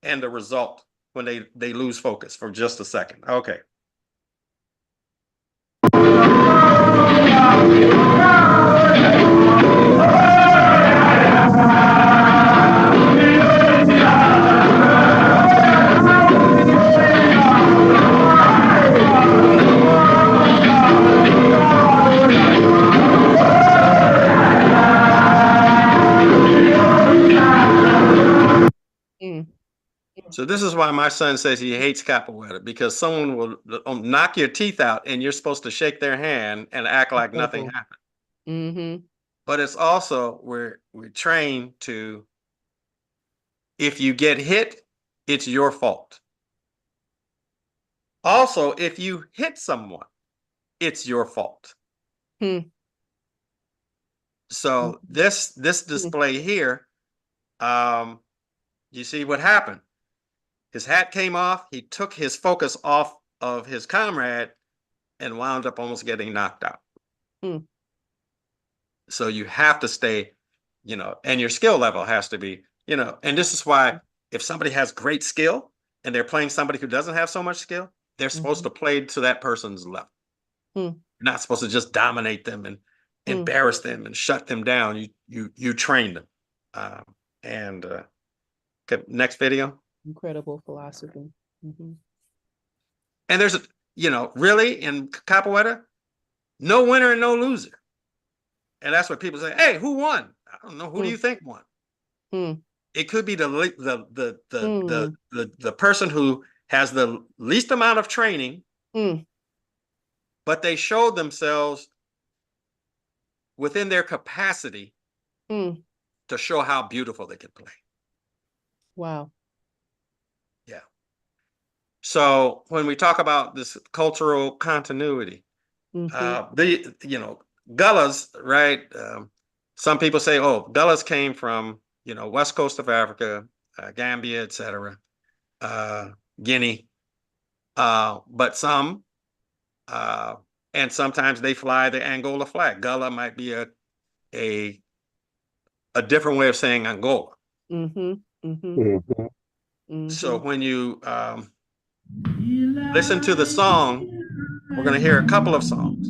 and the result when they lose focus for just a second. Okay. So this is why my son says he hates capoeira, because someone will knock your teeth out and you're supposed to shake their hand and act like nothing happened. But it's also we're trained to, if you get hit, it's your fault. Also, if you hit someone, it's your fault. So this display here, you see what happened. His hat came off. He took his focus off of his comrade and wound up almost getting knocked out. So you have to stay, and your skill level has to be, and this is why if somebody has great skill and they're playing somebody who doesn't have so much skill, They're supposed to play to that person's level. Hmm. You're not supposed to just dominate them and embarrass them and shut them down. You train them. Okay, next video. Incredible philosophy. Mhm. And there's really in capoeira, no winner and no loser. And that's what people say. Hey, who won? I don't know. Who do you think won? It could be the person who has the least amount of training, but they showed themselves within their capacity to show how beautiful they can play. Wow. Yeah. So when we talk about this cultural continuity, Gullahs, right? Some people say, oh, Gullahs came from, west coast of Africa, Gambia, etc., Guinea. But some, and sometimes they fly the Angola flag. Gullah might be a different way of saying Angola. So when you listen to the song, we're going to hear a couple of songs.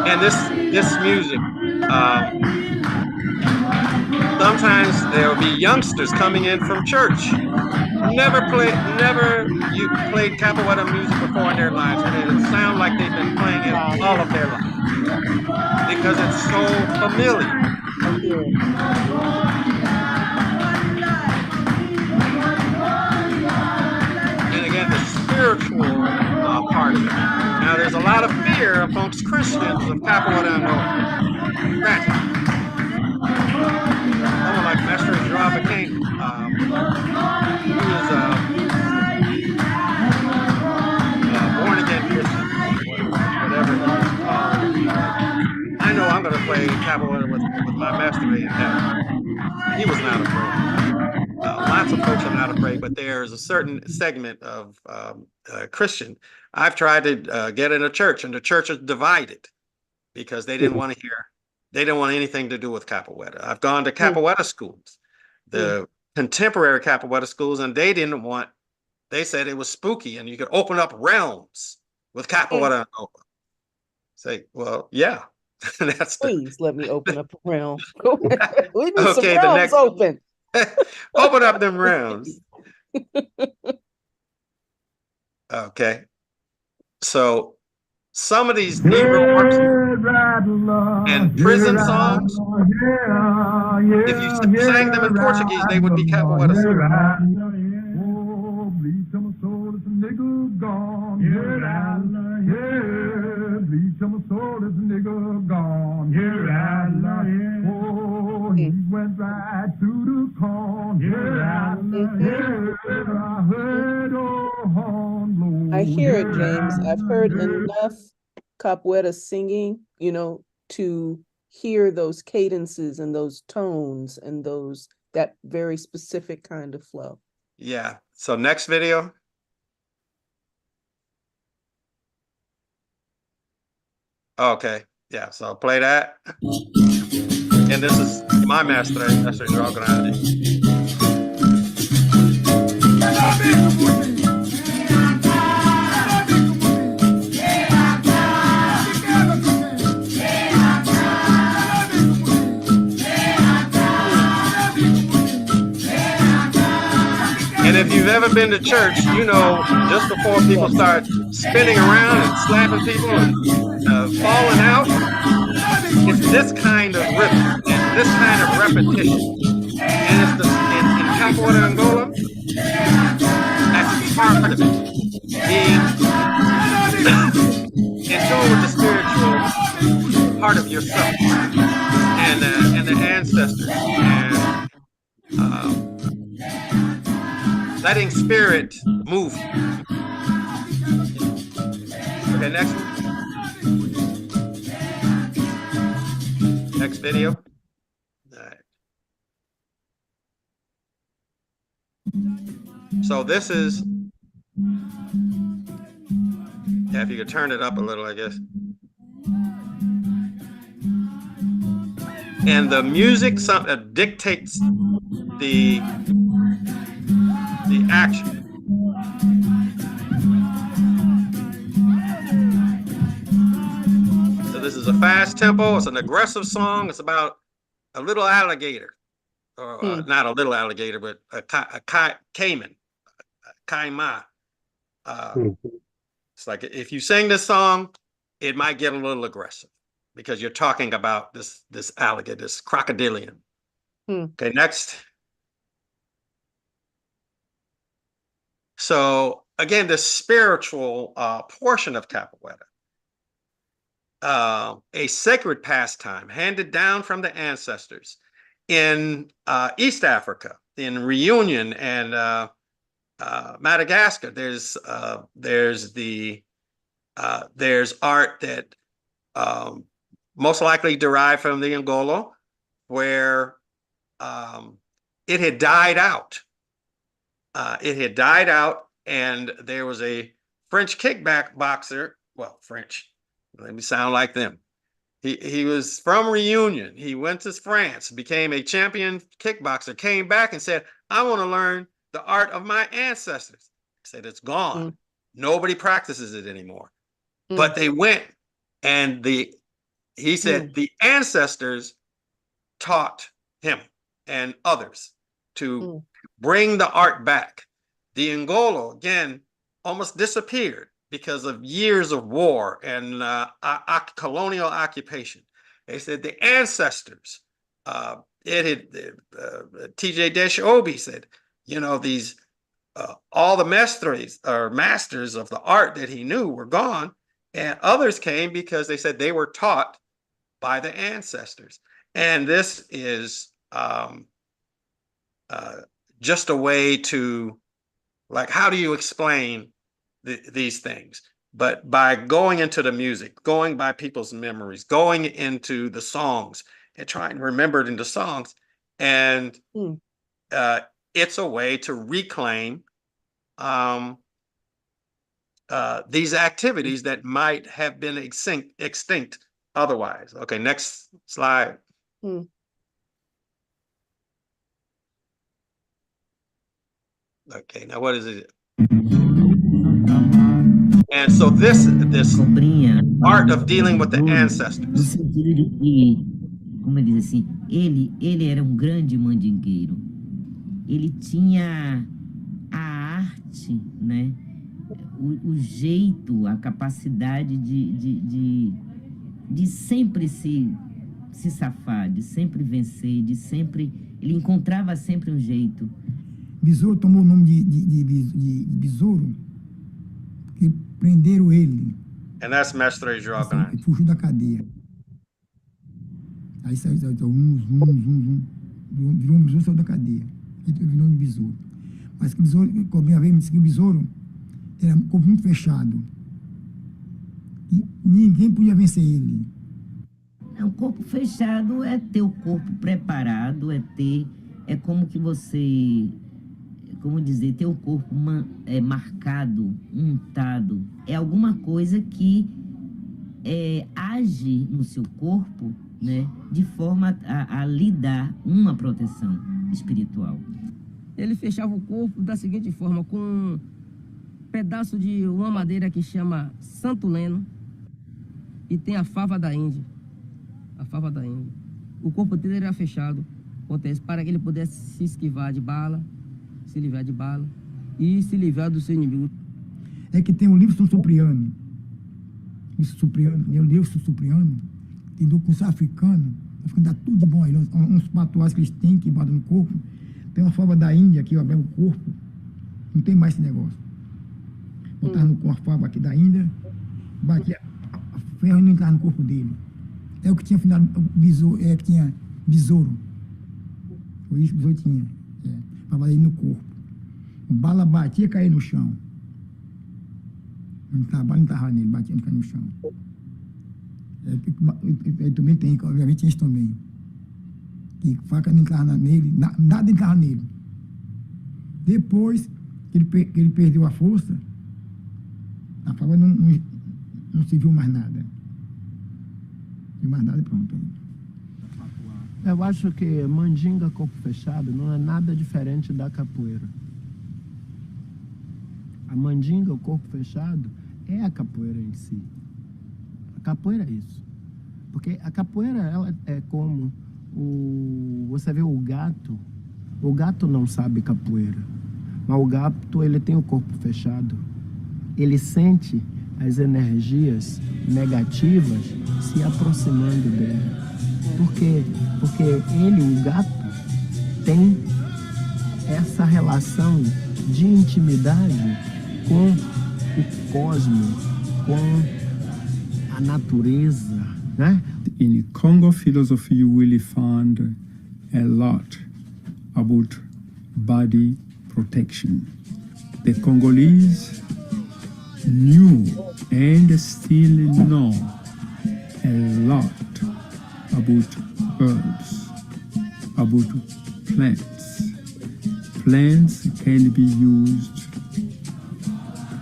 And this music, sometimes there will be youngsters coming in from church, never played capoeira music before in their lives, and it sounds like they've been playing it all of their lives because it's so familiar. And again, the spiritual part of it. Now, there's a lot of fear amongst Christians of capoeira Angola. Granted, someone like Master Joao Baqueno, he was born again Christian, whatever he was called. I know I'm going to play capoeira with my master in heaven. He was not afraid. Lots of folks are not afraid, but there's a certain segment of Christian. I've tried to get in a church, and the church is divided because they didn't want to hear. They didn't want anything to do with capoeira. I've gone to capoeira schools, the contemporary capoeira schools, and they didn't want. They said it was spooky, and you could open up realms with capoeira. Say, well, yeah, that's. Please let me open up a realm. Leave me Okay, some realms open. Open up them realms. Okay. So some of these Negro works and prison songs, if you sang them in Portuguese, they would be capoeira songs. He went right through the corn. I hear it, James. I've heard enough capoeira singing, to hear those cadences and those tones and that very specific kind of flow. Yeah. So next video. Okay. Yeah. So I'll play that. And this is my master, Master Joao Grande. And if you've ever been to church, just before people start spinning around and slapping people and falling out, it's this kind of rhythm and this kind of repetition. And it's in capoeira Angola, that's part of it. Being in tune with the spiritual part of yourself and the ancestors, and letting spirit move. Okay, next one. Next video. All right. So this is, yeah, if you could turn it up a little, I guess. And the music dictates the action. So this is a fast tempo. It's an aggressive song. It's about a little alligator, or not a little alligator, but a caiman, caima. It's like if you sing this song, it might get a little aggressive because you're talking about this alligator, this crocodilian. Okay, next. So again, the spiritual portion of capoeira, a sacred pastime handed down from the ancestors in East Africa, in Reunion and Madagascar. There's art that most likely derived from the Ngolo, where it had died out. And there was a French kickback boxer. Well, French. Let me sound like them. He was from Reunion. He went to France, became a champion kickboxer, came back and said, I want to learn the art of my ancestors. He said, it's gone. Nobody practices it anymore. But they went, and he said the ancestors taught him and others to bring the art back. The Ngolo, again, almost disappeared because of years of war and colonial occupation. They said the ancestors, T.J. Deshobi said, you know, these, all the mestres or masters of the art that he knew were gone, and others came because they said they were taught by the ancestors. And this is just a way to, like, how do you explain these things? But by going into the music, going by people's memories, going into the songs and trying to remember it into songs. And it's a way to reclaim these activities that might have been extinct otherwise. Okay, next slide. Okay, now what is it? And so this art of dealing with the No ancestors. sentido de que, como ele diz assim, ele era um grande mandingueiro. Ele tinha a arte, né? O jeito, a capacidade de sempre se safar, de sempre vencer, de sempre... Ele encontrava sempre um jeito. Besouro tomou o nome de besouro, porque prenderam ele. And that's Mestre João Ele Grande. fugiu da cadeia. Aí saiu, virou um besouro, saiu da cadeia. Ele teve o nome de besouro. Mas que besouro, como a vez me disse que o besouro era um corpo muito fechado. E ninguém podia vencer ele. Um corpo fechado é ter o corpo preparado, é como que você, como dizer, ter o corpo marcado, untado. É alguma coisa que age no seu corpo, né, de forma a lhe dar uma proteção espiritual. Ele fechava o corpo da seguinte forma, com um pedaço de uma madeira que chama santuleno e tem a fava da Índia. A fava da Índia. O corpo dele era fechado, acontece, para que ele pudesse se esquivar de bala, se livrar de bala e se livrar do seu inimigo. É que tem o livro do Supriano. O livro do Supriano, tem do curso africano, dá tudo de bom aí. Uns patuais que eles têm que botam no corpo. Tem uma fava da Índia aqui, ó, o corpo. Não tem mais esse negócio. Botar com a fava aqui da Índia, batia a ferro e não entrar no corpo dele. É o que tinha final, besouro, que tinha besouro. Foi isso que o besouro tinha. Pra valer no corpo. Bala batia, caía no chão. A bala não estava nele, batia, não caía no chão. Também tem, obviamente tinha isso também. Que faca não entrava nele, nada entrava nele. Depois que ele perdeu a força, a faca não se viu mais nada. Não viu mais nada e pronto. Eu acho que mandinga corpo fechado não é nada diferente da capoeira. A mandinga, o corpo fechado, é a capoeira em si. A capoeira é isso. Porque a capoeira, ela é como você vê o gato não sabe capoeira, mas o gato, ele tem o corpo fechado. Ele sente as energias negativas se aproximando dele. Por quê? Porque o gato, tem essa relação de intimidade com o cosmos, com a natureza, né? In Congo philosophy, you will find a lot about body protection. The Congolese knew and still know a lot about herbs, about plants. Plants can be used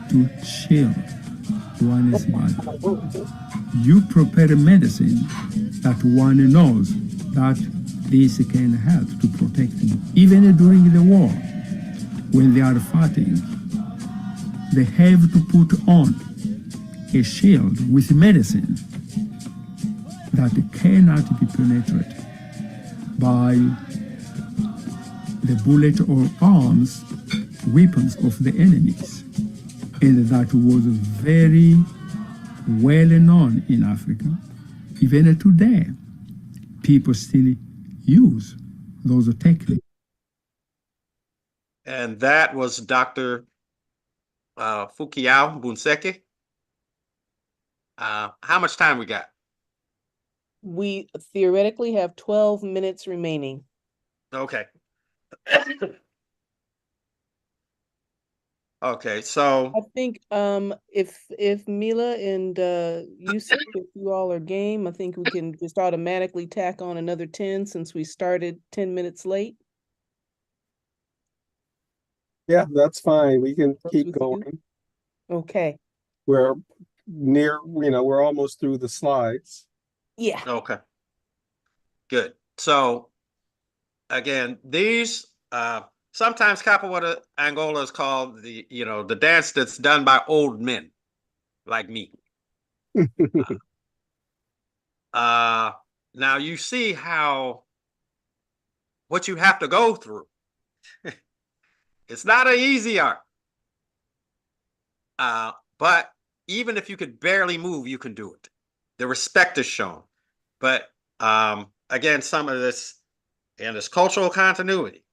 to shield one's body. You prepare medicine that one knows that this can help to protect them. Even during the war, when they are fighting, they have to put on a shield with medicine that cannot be penetrated by the bullet or arms, weapons of the enemies. And that was very well known in Africa. Even today, people still use those techniques. And that was Dr. Fukiao Bunseke. How much time we got? We theoretically have 12 minutes remaining. Okay. Okay, so I think if Mila and Yusuf, if you all are game, I think we can just automatically tack on another 10 since we started 10 minutes late. Yeah, that's fine. We can Works keep with you? going. Okay. We're near, we're almost through the slides. Yeah. okay. Good. So again, these sometimes Capoeira Angola is called the dance that's done by old men like me. Now you see what you have to go through. It's not an easy art. But even if you could barely move, you can do it. The respect is shown. But again, some of this and this cultural continuity.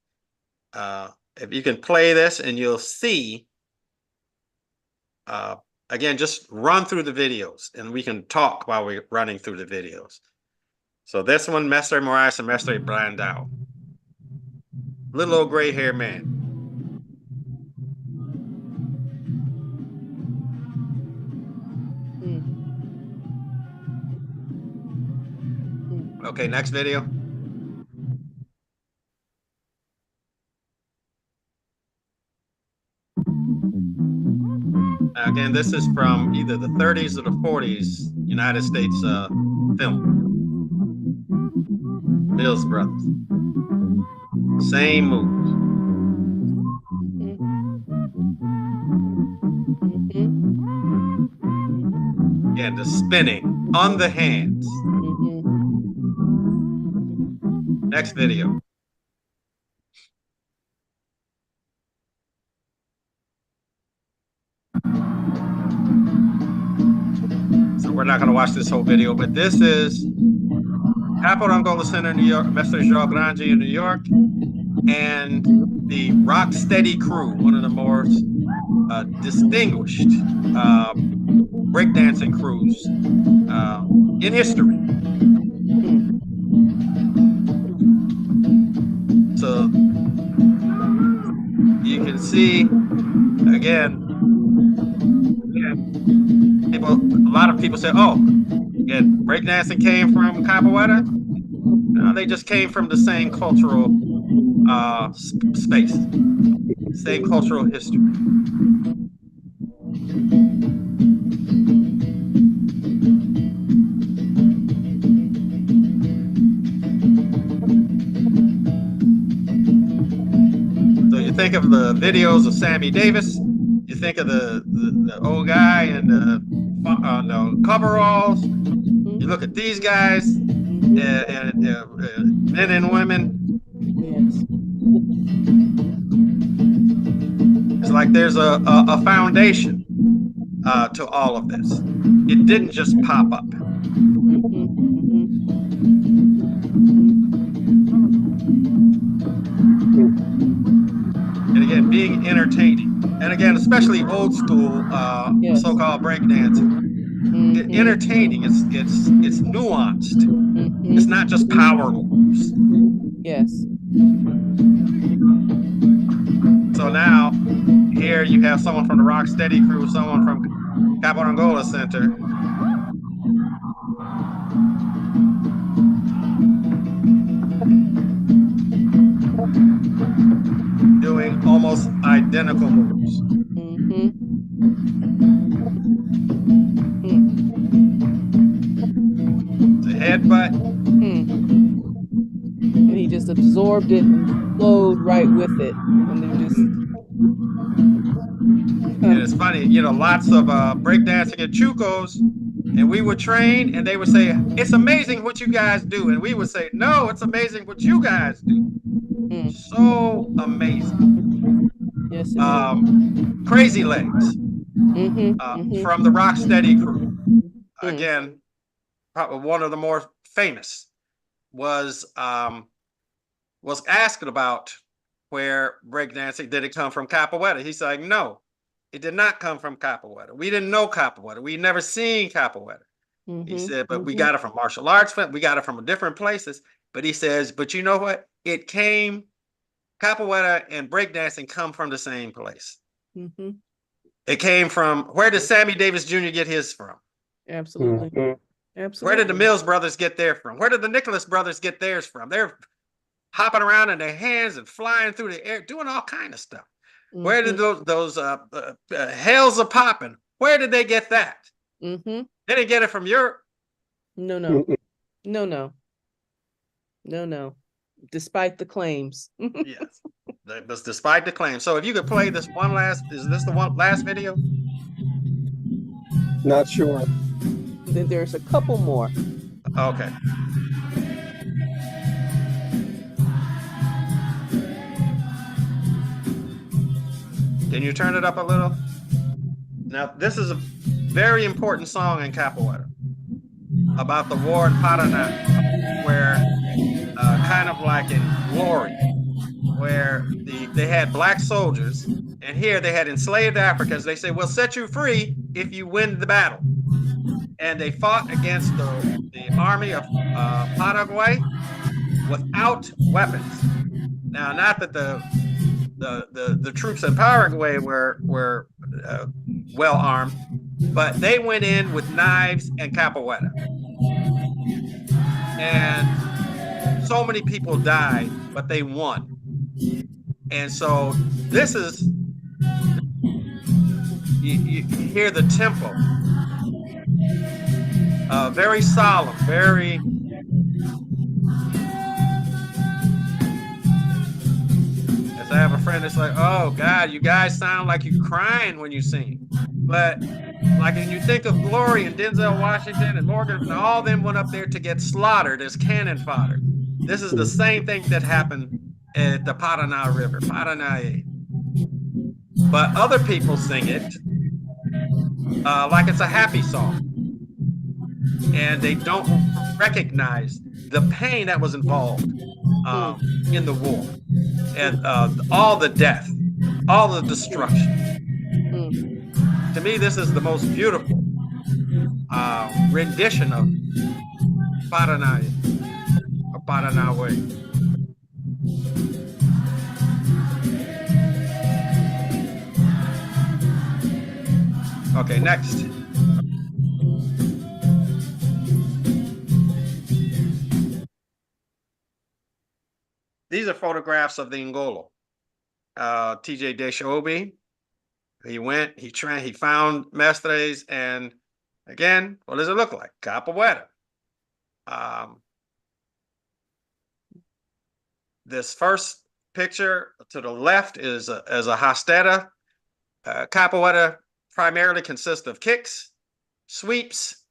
If you can play this and you'll see, again, just run through the videos and we can talk while we're running through the videos. So this one, Mestre Moraes and Mestre Brandao. Little old gray haired man. Okay, next video. Again, this is from either the 30s or the 40s United States film. Mills Brothers. Same moves. Again, the spinning on the hands. Next video. So we're not going to watch this whole video, but this is Capoeira Angola Center, New York, Mestre João Grande in New York, and the Rock Steady crew, one of the more distinguished breakdancing crews in history. So you can see again, a lot of people say, "Oh, again, breakdancing came from capoeira." No, they just came from the same cultural space, same cultural history. So you think of the videos of Sammy Davis, you think of the old guy in the coveralls. You look at these guys, and men and women. Yes. It's like there's a foundation to all of this. It didn't just pop up. And again, being entertaining. And again, especially old school so-called breakdancing. Entertaining. It's nuanced. It's not just power moves. Yes. So now here you have someone from the Rocksteady crew, someone from Capoeira Center. Doing almost identical moves. The headbutt. And he just absorbed it and flowed right with it. And they're just. And it's funny, you know, lots of breakdancing at Chucos, and we would train, and they would say, "It's amazing what you guys do," and we would say, "No, it's amazing what you guys do." So amazing. Yes. Crazy Legs from the Rocksteady crew. Again, probably one of the more famous. Was asked about where breakdancing, did it come from capoeira? He's like, no, it did not come from capoeira. We didn't know capoeira. We never seen capoeira. He said, but we got it from martial arts. We got it from different places. But he says, but you know what? It came, capoeira and breakdancing come from the same place. It came from, where did Sammy Davis Jr. get his from? Absolutely. Absolutely. Where did the Mills brothers get theirs from? Where did the Nicholas brothers get theirs from? They're hopping around in their hands and flying through the air, doing all kind of stuff. Where did those hells are popping? Where did they get that? They didn't get it from Europe. No. Despite the claims. Yes, despite the claims. So if you could play this one last, is this the one last video? Not sure. Then there's a couple more. Okay. Can you turn it up a little? Now, this is a very important song in capoeira about the war in Paraná, where kind of like in Glory, where they had black soldiers, and here they had enslaved Africans. They say, we'll set you free if you win the battle. And they fought against the army of Paraguay without weapons. Now, not that the troops in Paraguay were well armed, but they went in with knives and capoeira. And so many people died, but they won. And so this is, you hear the tempo. Very solemn, very as I have a friend that's like, oh God, you guys sound like you're crying when you sing. But like when you think of Glory and Denzel Washington and Morgan, and all of them went up there to get slaughtered as cannon fodder. This is the same thing that happened at the Paraná River, Paraná. But other people sing it like it's a happy song. And they don't recognize the pain that was involved in the war and all the death, all the destruction. To me, this is the most beautiful rendition of Paranay or Paranaway. Okay, next. These are photographs of the Ngolo. TJ Deshaobi. He went, he trained, he found Mestres, and again, what does it look like? Capoeira. This first picture to the left is a Hastera. Capoeira primarily consists of kicks, sweeps,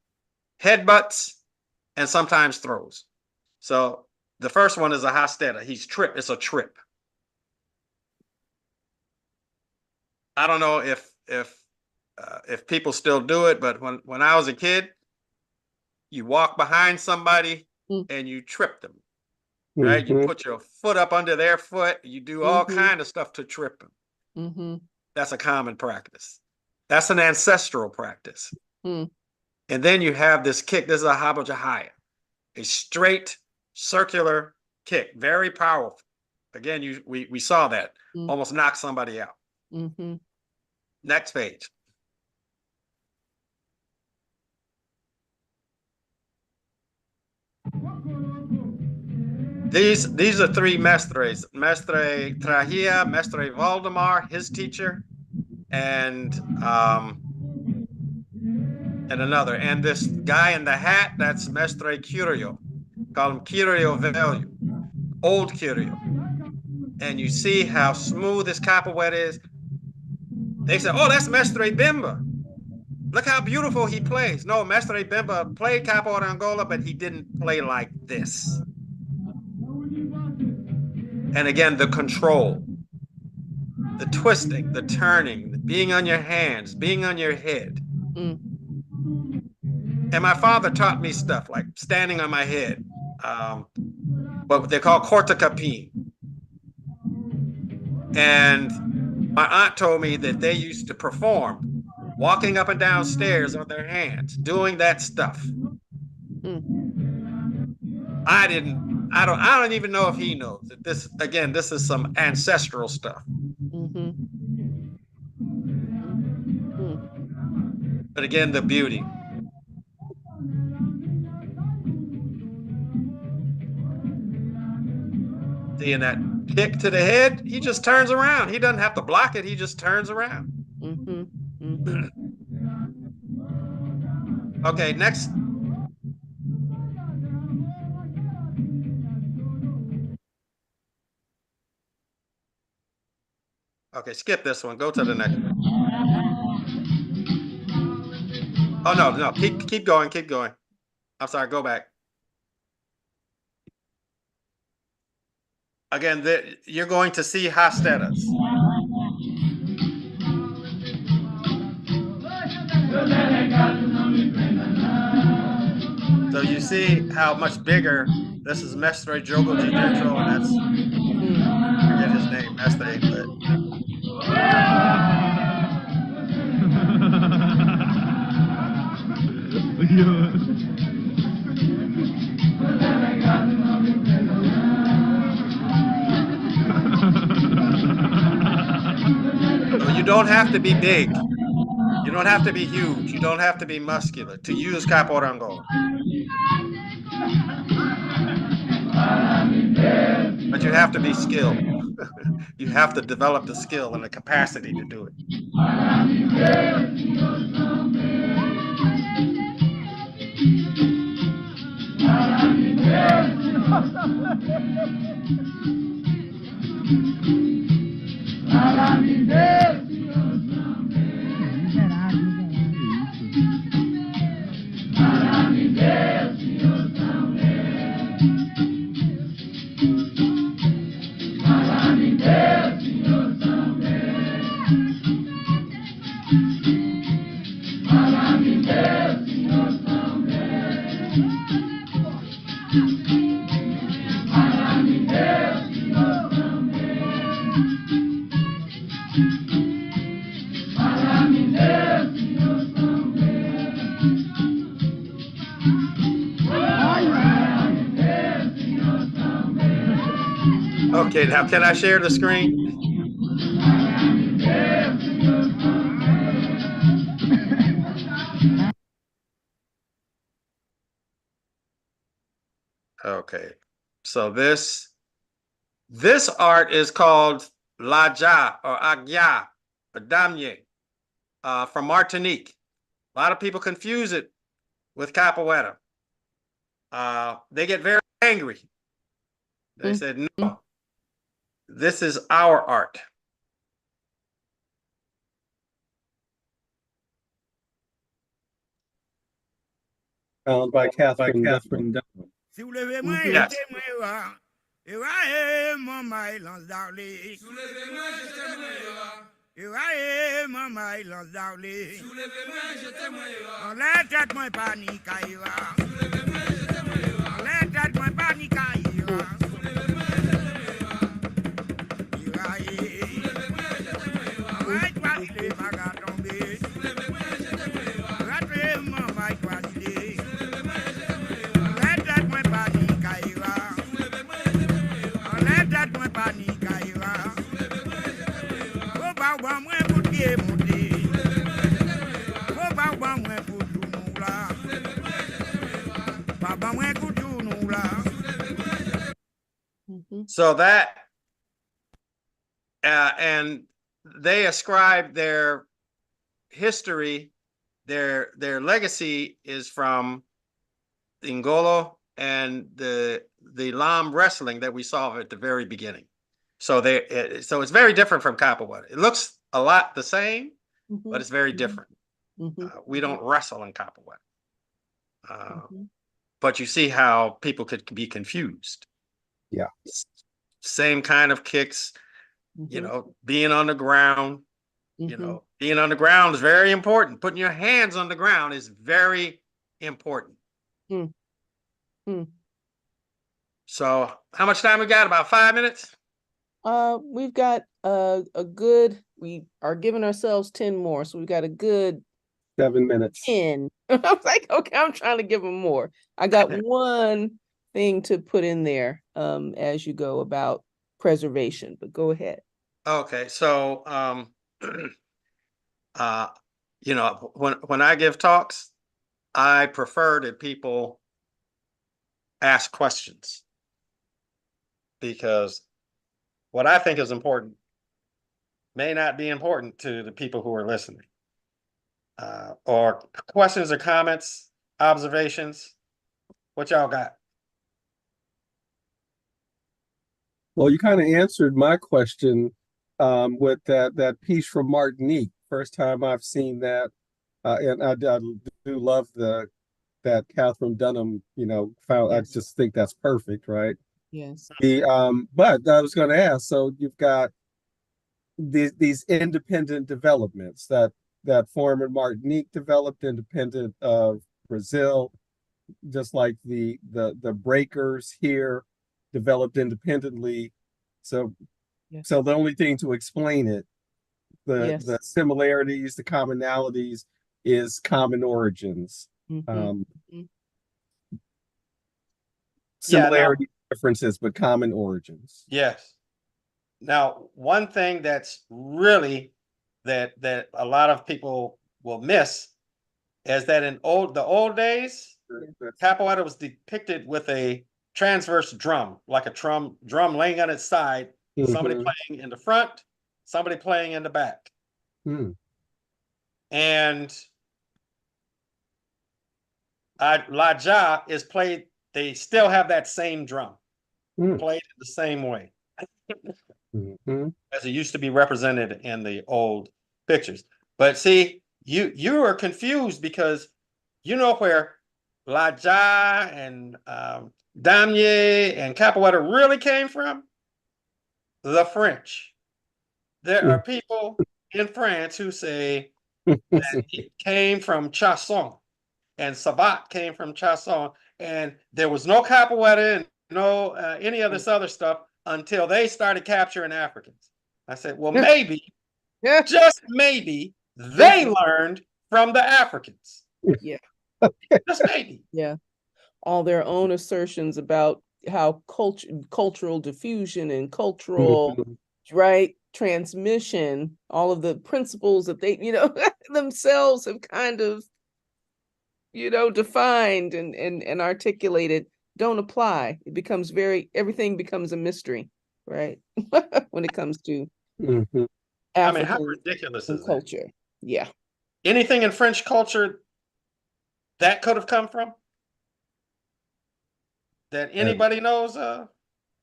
headbutts, and sometimes throws. So the first one is a Hastera. It's a trip. I don't know if people still do it, but when I was a kid, you walk behind somebody and you trip them, right? You put your foot up under their foot. You do all kind of stuff to trip them. That's a common practice. That's an ancestral practice. And then you have this kick. This is a Habajahaya, a straight circular kick, very powerful. Again, we saw that almost knock somebody out. Next page. These are three mestres: Mestre Trahia, Mestre Valdemar, his teacher, and another. And this guy in the hat, that's Mestre Curio. Call him Curio Velho, old Curio. And you see how smooth this capoeira is. They said, oh, that's Mestre Bimba. Look how beautiful he plays. No, Mestre Bimba played Capoeira Angola, but he didn't play like this. And again, the control, the twisting, the turning, being on your hands, being on your head. And my father taught me stuff like standing on my head, what they call corta capim. And my aunt told me that they used to perform walking up and down stairs on their hands, doing that stuff. I don't even know if he knows that this, again, this is some ancestral stuff. But again, the beauty. Seeing that kick to the head, he just turns around. He doesn't have to block it. He just turns around. Okay, next. Okay, skip this one. Go to the next one. Oh, no, keep going, keep going. I'm sorry, go back. Again, you're going to see Hasteras. So you see how much bigger. This is Mestre Jogo de Dentro, and that's, I forget his name, Mestre, So you don't have to be big. You don't have to be huge. You don't have to be muscular to use Capoeira Angola. But you have to be skilled. You have to develop the skill and the capacity to do it. Okay, now can I share the screen? Okay, so this art is called Laja or Agya or Damye from Martinique. A lot of people confuse it with capoeira. They get very angry. They said, no, this is our art. Found by Catherine Dunham. Yes. So that, and they ascribe their history, their legacy is from Ngolo and the Lam wrestling that we saw at the very beginning. So so it's very different from capoeira. It looks a lot the same, but it's very different. We don't wrestle in capoeira. But you see how people could be confused. Yeah. Same kind of kicks, you know, being on the ground, you know, being on the ground is very important. Putting your hands on the ground is very important. So how much time we got? About 5 minutes? We've got we are giving ourselves 10 more. So we've got a good 7 minutes. 10. I was like, okay, I'm trying to give them more. I got one thing to put in there as you go about preservation, but go ahead. Okay, so you know, when I give talks, I prefer that people ask questions, because what I think is important may not be important to the people who are listening. Or questions or comments, observations. What y'all got? Well, you kind of answered my question with that piece from Martinique. First time I've seen that, and I do love that Catherine Dunham, you know, found. I just think that's perfect, right? Yes. But I was going to ask. So you've got these independent developments that former Martinique developed independent of Brazil, just like the breakers here developed independently. So so the only thing to explain it, the similarities, the commonalities is common origins. Similarity, differences, but common origins. Yes. Now, one thing that's really that a lot of people will miss is that in the old days, capoeira was depicted with a transverse drum, like a drum laying on its side, somebody playing in the front, somebody playing in the back. And Laja is played, they still have that same drum, played the same way. As it used to be represented in the old pictures. But see, you are confused because you know where Laja and Damye and capoeira really came from? The French. There are people in France who say that it came from Chasson, and Sabat came from Chasson, and there was no capoeira and no any of this other stuff until they started capturing Africans. I said, well, maybe, just maybe, they learned from the Africans. Yeah. Just maybe. Yeah. All their own assertions about how cultural diffusion and cultural, right, transmission, all of the principles that they, themselves have kind of, defined and articulated don't apply. It becomes everything becomes a mystery, right? When it comes to Mhm. I mean, how African ridiculous is that? culture. Yeah. Anything in French culture that could have come from? That anybody knows?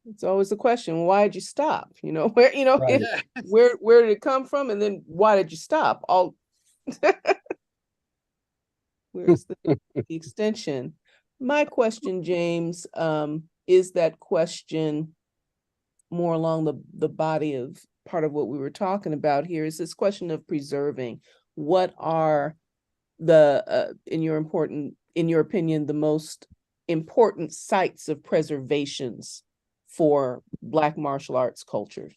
It's always the question, why did you stop? Where, Right. Yeah. where did it come from? And then why did you stop? Where's the extension? My question, James, is that question more along the body of part of what we were talking about here, is this question of preserving. What are the, in your opinion, the most important sites of preservations for Black martial arts culture?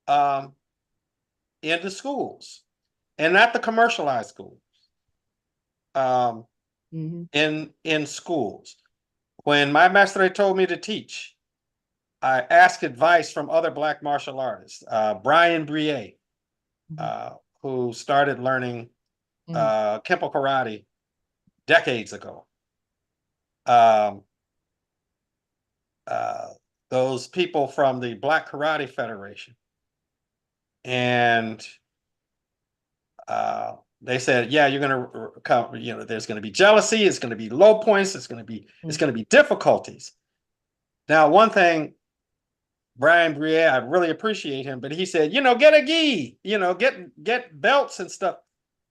In the schools, and not the commercialized schools. In schools. When my maestre told me to teach, I asked advice from other Black martial artists. Brian Brie, who started learning Kempo karate decades ago. Those people from the Black Karate Federation. And they said, yeah, you're going to come, there's going to be jealousy, it's going to be low points, it's going to be difficulties. Now, one thing, Brian Brie, I really appreciate him, but he said, get a gi, get belts and stuff.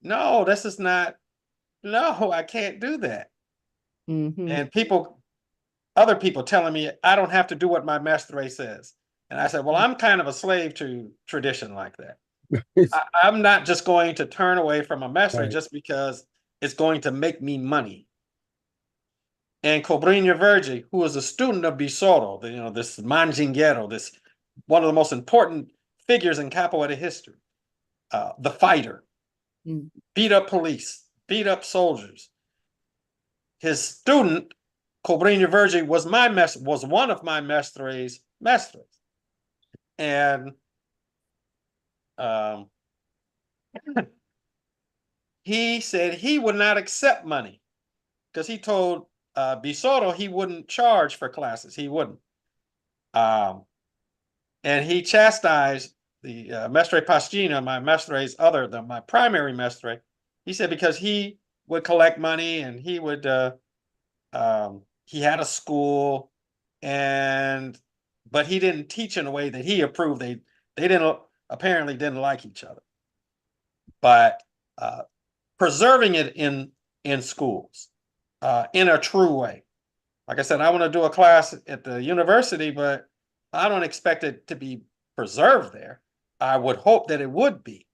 No, this is not, no, I can't do that. And other people telling me I don't have to do what my maestre says. And I said, well, I'm kind of a slave to tradition like that. I'm not just going to turn away from a maestre just because it's going to make me money. And Cobrinha Verde, who was a student of Bisoro, this manjinguero, this one of the most important figures in capoeira history, the fighter, beat up police, beat up soldiers. His student, Cobrinha Verde, was one of my maestres. And he said he would not accept money because he told Bisoro he wouldn't charge for classes. He wouldn't. And he chastised the Mestre Pastina, my maestre's my primary maestre. He said because he would collect money and he would, he had a school, but he didn't teach in a way that he approved. They apparently didn't like each other. But preserving it in schools in a true way. Like I said, I want to do a class at the university, but I don't expect it to be preserved there. I would hope that it would be.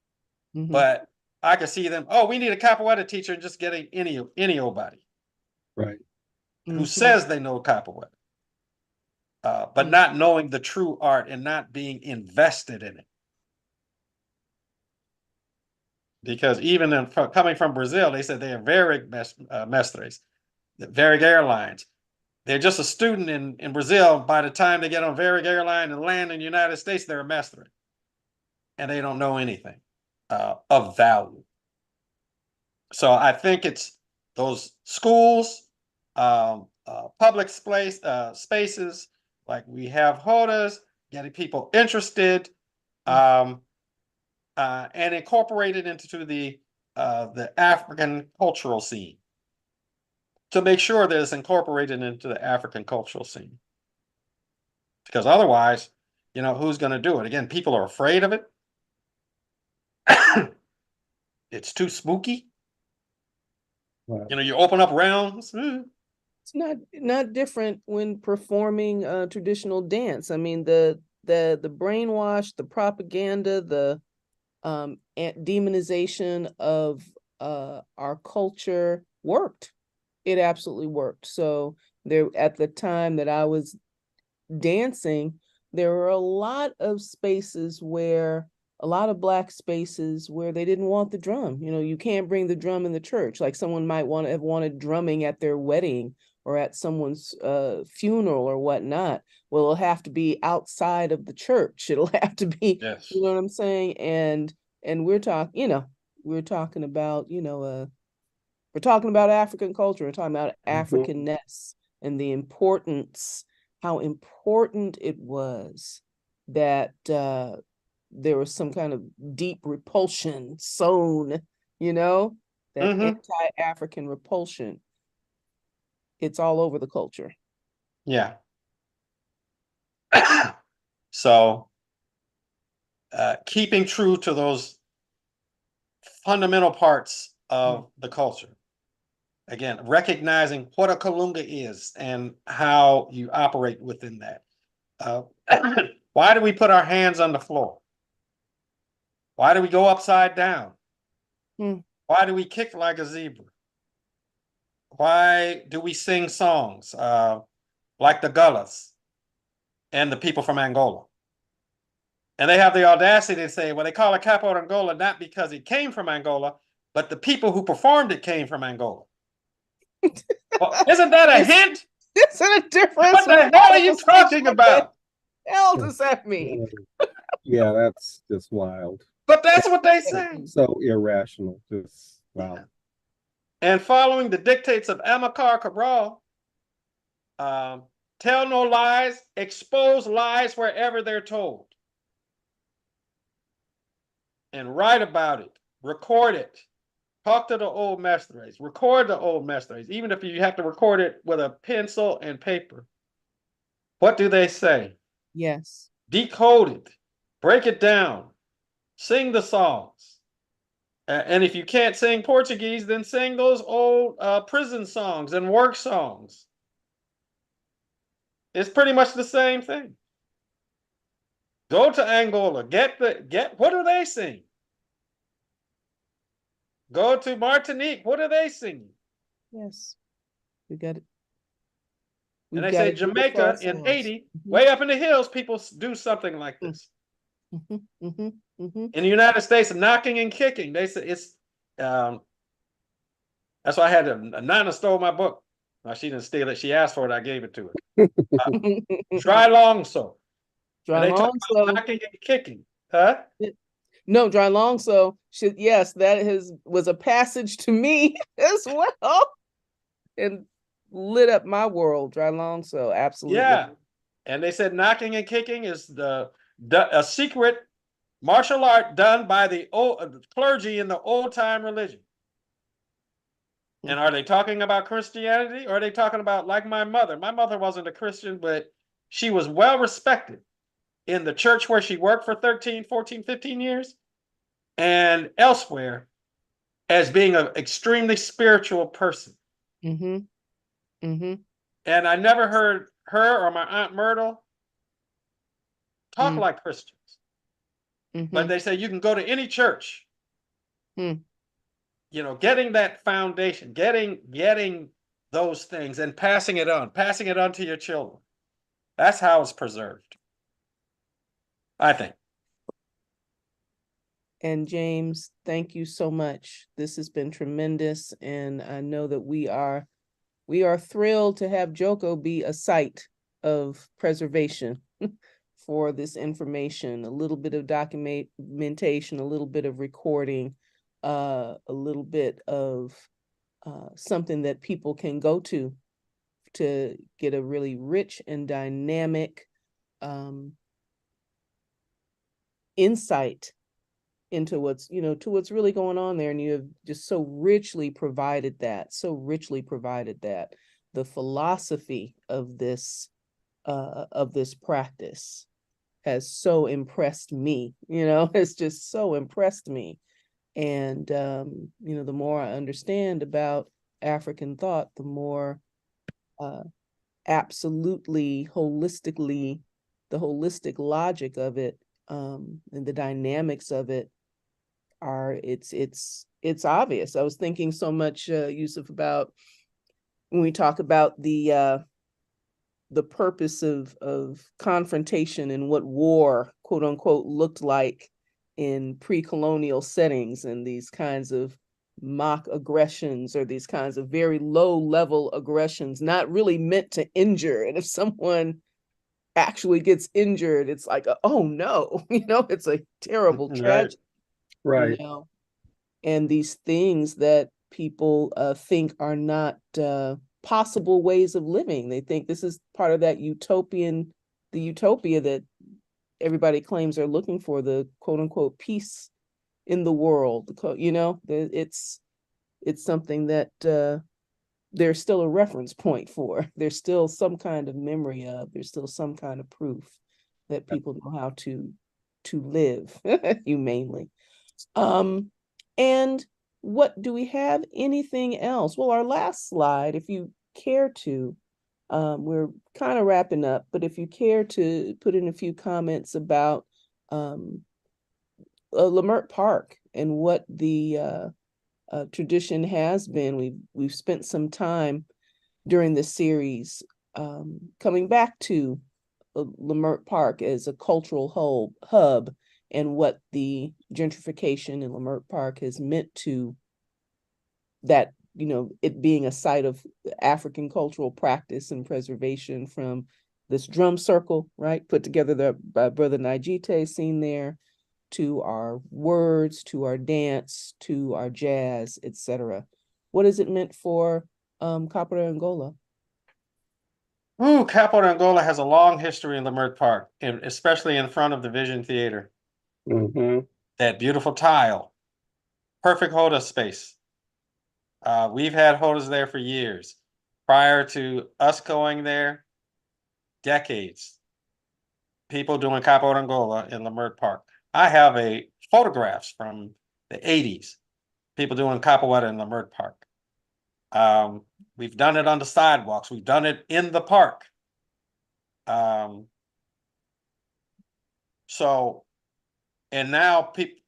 But I could see them, we need a capoeira teacher, and just getting any nobody. Right. Who says they know capoeira, but not knowing the true art and not being invested in it. Because even coming from Brazil, they said they are Varig mestres, Varig Airlines. They're just a student in Brazil. By the time they get on Varig Airline and land in the United States, they're a mestre. And they don't know anything of value. So I think it's those schools, public spaces, like we have Hodas, getting people interested, and incorporated into the African cultural scene, to make sure that it's incorporated into the African cultural scene. Because otherwise, who's going to do it? Again, people are afraid of it. It's too spooky. Wow. You open up rounds. It's not different when performing traditional dance. I mean, the brainwash, the propaganda, the demonization of our culture worked. It absolutely worked. So there, at the time that I was dancing, there were a lot of Black spaces where they didn't want the drum. You can't bring the drum in the church. Like someone might have wanted drumming at their wedding or at someone's funeral or whatnot, well, it'll have to be outside of the church. It'll have to be, Yes. you know what I'm saying? And we're talking about, we're talking about African culture. We're talking about Africanness and the importance, how important it was that there was some kind of deep repulsion sown, that anti-African repulsion. It's all over the culture. Yeah. So, keeping true to those fundamental parts of the culture. Again, recognizing what a Kalunga is and how you operate within that. Why do we put our hands on the floor? Why do we go upside down? Why do we kick like a zebra? Why do we sing songs like the Gullahs and the people from Angola? And they have the audacity to say, well, they call it Capo Angola not because it came from Angola, but the people who performed it came from Angola. Well, isn't that a hint? Isn't a difference? What the hell are you talking about? What the hell does that mean? Yeah, that's just wild. But that's what they say. So irrational. Just wow. And following the dictates of Amilcar Cabral, tell no lies, expose lies wherever they're told. And write about it, record it, talk to the old mestres, record the old mestres, even if you have to record it with a pencil and paper. What do they say? Yes. Decode it, break it down, sing the songs. And if you can't sing Portuguese, then sing those old prison songs and work songs. It's pretty much the same thing. Go to Angola, what do they sing? Go to Martinique, what are they singing? Yes, we got it. And they say Jamaica in Haiti, way up in the hills, people do something like this. In the United States, knocking and kicking, they say it's, that's why I had Nana stole my book. No, she didn't steal it. She asked for it. I gave it to her. Dry long so. Dry long so. Knocking and kicking, huh? No, Dry long so. Yes, that was a passage to me as well, and lit up my world. Dry long so, absolutely. Yeah, and they said knocking and kicking is a secret martial art done by the clergy in the old time religion. And are they talking about Christianity, or are they talking about, like my mother? My mother wasn't a Christian, but she was well respected in the church where she worked for 13, 14, 15 years and elsewhere as being an extremely spiritual person. And I never heard her or my Aunt Myrtle talk like Christians. But they say you can go to any church. Getting that foundation, getting those things and passing it on to your children. That's how it's preserved, I think. And James, thank you so much. This has been tremendous. And I know that we are thrilled to have Joko be a site of preservation for this information, a little bit of documentation, a little bit of recording, a little bit of something that people can go to get a really rich and dynamic insight into what's really going on there. And you have just so richly provided that, the philosophy of this practice has so impressed me, it's just so impressed me. And, the more I understand about African thought, the more absolutely holistically, the holistic logic of it and the dynamics of it it's obvious. I was thinking so much, Yusuf, about when we talk about the purpose of confrontation and what war, quote unquote, looked like in pre-colonial settings and these kinds of mock aggressions or these kinds of very low level aggressions, not really meant to injure. And if someone actually gets injured, it's like, oh no, it's a terrible tragedy, Right. and these things that people think are not possible ways of living. They think this is part of that utopia that everybody claims they're looking for, the quote unquote peace in the world. It's something that there's still a reference point for. There's still some kind of memory of, there's still some kind of proof that people know how to live humanely. And what do we have? Anything else? Well, our last slide, if you care to, we're kind of wrapping up, but if you care to put in a few comments about Leimert Park and what the tradition has been. We've spent some time during the series coming back to Leimert Park as a cultural hub and what the gentrification in Leimert Park has meant to that, it being a site of African cultural practice and preservation, from this drum circle, right, put together by Brother Najite, seen there, to our words, to our dance, to our jazz, etc. What has it meant for Capo d'Angola? Capo d'Angola has a long history in Leimert Park, especially in front of the Vision Theater. That beautiful tile, perfect Hoda space. We've had Hodas there for years. Prior to us going there, decades, people doing Capo d'Angola in Leimert Park. I have photographs from the 80s, people doing capoeira in Leimert Park. We've done it on the sidewalks. We've done it in the park. And now people,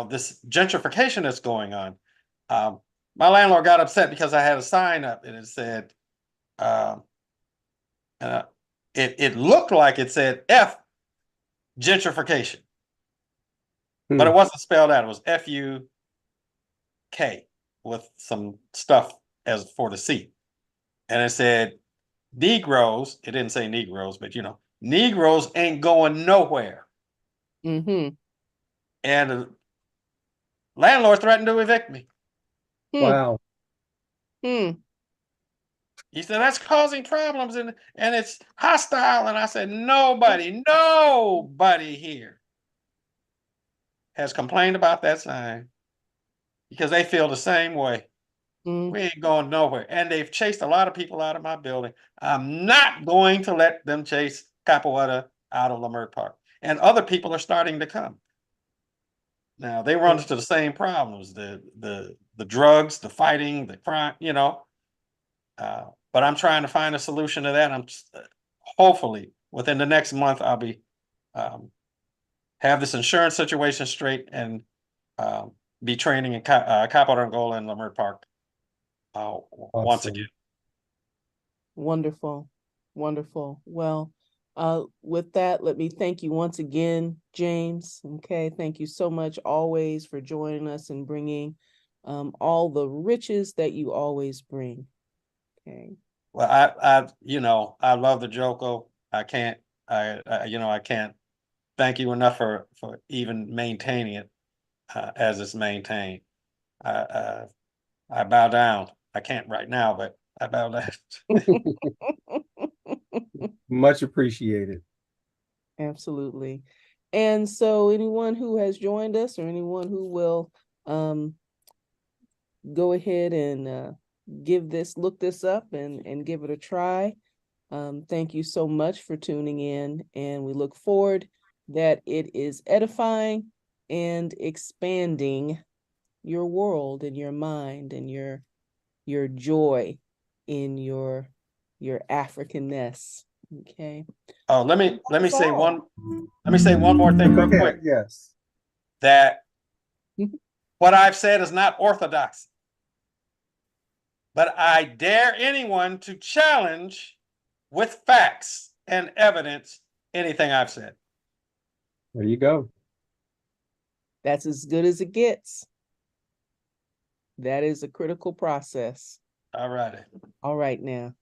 this gentrification that's going on. My landlord got upset because I had a sign up and it said, it looked like it said F gentrification, but it wasn't spelled out. It was F-U-K with some stuff as for the C. And it said Negroes, it didn't say Negroes, but Negroes ain't going nowhere. And the landlord threatened to evict me. Wow. He said, that's causing problems and it's hostile. And I said, nobody here has complained about that sign because they feel the same way. We ain't going nowhere. And they've chased a lot of people out of my building. I'm not going to let them chase capoeira out of Leimert Park. And other people are starting to come. Now they run into the same problems, the drugs, the fighting, the crime, but I'm trying to find a solution to that. I'm hopefully within the next month, I'll be have this insurance situation straight and be training in Capo d'Angola in Leimert Park once again. Wonderful. Well, with that, let me thank you once again, James. Okay, thank you so much always for joining us and bringing all the riches that you always bring. Okay. Well, I love the Joko. I can't thank you enough for even maintaining it as it's maintained. I bow down. I can't right now, but I bow down. Much appreciated. Absolutely. And so anyone who has joined us or anyone who will go ahead and look this up and give it a try. Thank you so much for tuning in, and we look forward that it is edifying and expanding your world and your mind and your joy in your Africanness. Okay. Oh, let me say one more thing real quick. Yes. That what I've said is not orthodox. But I dare anyone to challenge with facts and evidence anything I've said. There you go. That's as good as it gets. That is a critical process. All righty. All right now.